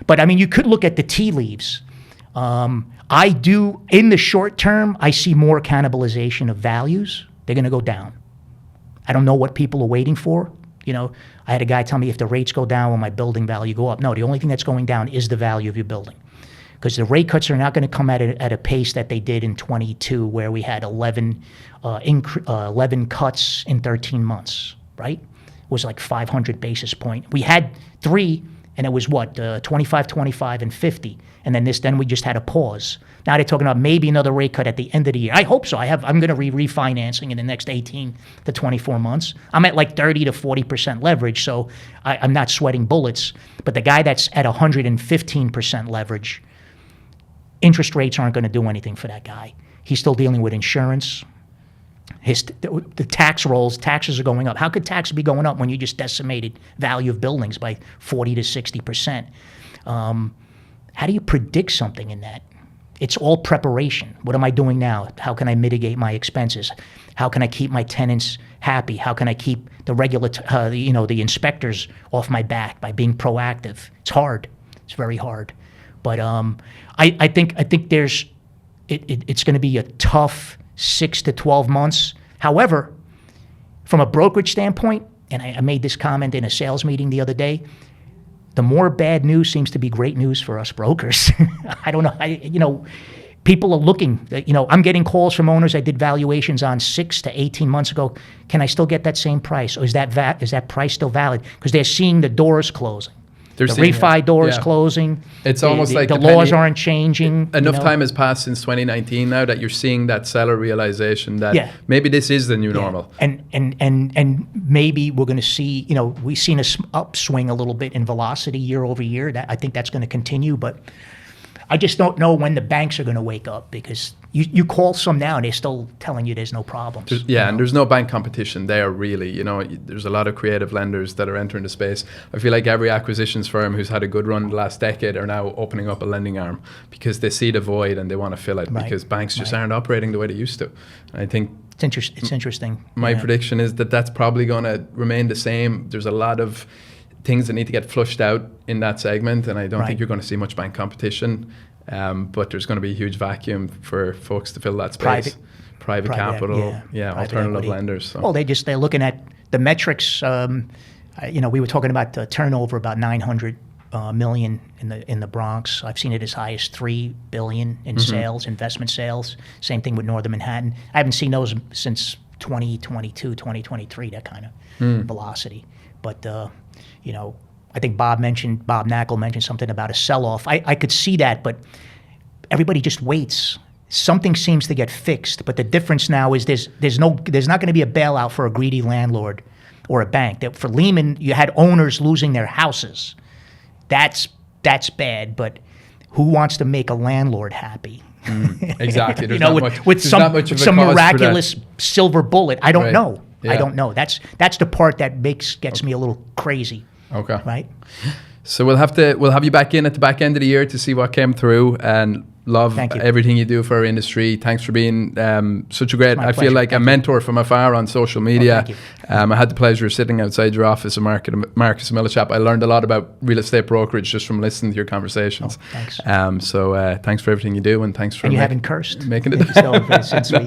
But I mean, you could look at the tea leaves. I do, in the short term, I see more cannibalization of values. They're going to go down. I don't know what people are waiting for. I had a guy tell me if the rates go down, will my building value go up? No, the only thing that's going down is the value of your building. because the rate cuts are not going to come at a pace that they did in 22, where we had 11 cuts in 13 months, right? It was like 500 basis point. We had 3, and it was what, 25, 25, and 50. And then we just had a pause. Now they're talking about maybe another rate cut at the end of the year. I hope so. I'm going to be refinancing in the next 18 to 24 months. I'm at like 30 to 40% leverage, so I'm not sweating bullets. But the guy that's at 115% leverage, interest rates aren't going to do anything for that guy. He's still dealing with insurance. The tax rolls, taxes are going up. How could taxes be going up when you just decimated value of buildings by 40 to 60%? How do you predict something in that? It's all preparation. What am I doing now? How can I mitigate my expenses? How can I keep my tenants happy? How can I keep the the inspectors off my back by being proactive? It's hard. It's very hard. But I think it's going to be a tough 6 to 12 months. However, from a brokerage standpoint, and I made this comment in a sales meeting the other day, the more bad news seems to be great news for us brokers. I don't know. People are looking. I'm getting calls from owners I did valuations on 6 to 18 months ago. Can I still get that same price? Or is that price still valid? Because they're seeing the doors closing. The refi doors closing. It's almost like the laws aren't changing. Enough time has passed since 2019 now that you're seeing that seller realization that maybe this is the new normal. And maybe we're going to see, we've seen a upswing a little bit in velocity year over year. I think that's going to continue, but I just don't know when the banks are going to wake up, because you call some now and they're still telling you there's no problems. And there's no bank competition there really. There's a lot of creative lenders that are entering the space. I feel like every acquisitions firm who's had a good run the last decade are now opening up a lending arm because they see the void and they want to fill it, because banks just aren't operating the way they used to. And I think it's interesting. My prediction is that that's probably going to remain the same. There's a lot of things that need to get flushed out in that segment, and I don't think you're going to see much bank competition. But there's going to be a huge vacuum for folks to fill that space. Private capital, alternative lenders. So. Well, they're looking at the metrics. We were talking about the turnover, about 900 million in the Bronx. I've seen it as high as $3 billion in sales, investment sales. Same thing with Northern Manhattan. I haven't seen those since 2022, 2023. That kind of velocity, but. I think Bob Knackel mentioned something about a sell-off. I could see that, but everybody just waits. Something seems to get fixed, but the difference now is there's not going to be a bailout for a greedy landlord or a bank. For Lehman, you had owners losing their houses. That's bad, but who wants to make a landlord happy? Exactly. With some miraculous silver bullet. I don't know. Yeah. I don't know. That's the part that gets me a little crazy. Okay. Right. So we'll have you back in at the back end of the year to see what came through, and love everything you do for our industry. Thanks for being such a great, I feel like a mentor from afar on social media. I had the pleasure of sitting outside your office at Marcus Millichap. I learned a lot about real estate brokerage just from listening to your conversations. Thanks. Thanks for everything you do, and thanks for you haven't cursed. Making it. Since we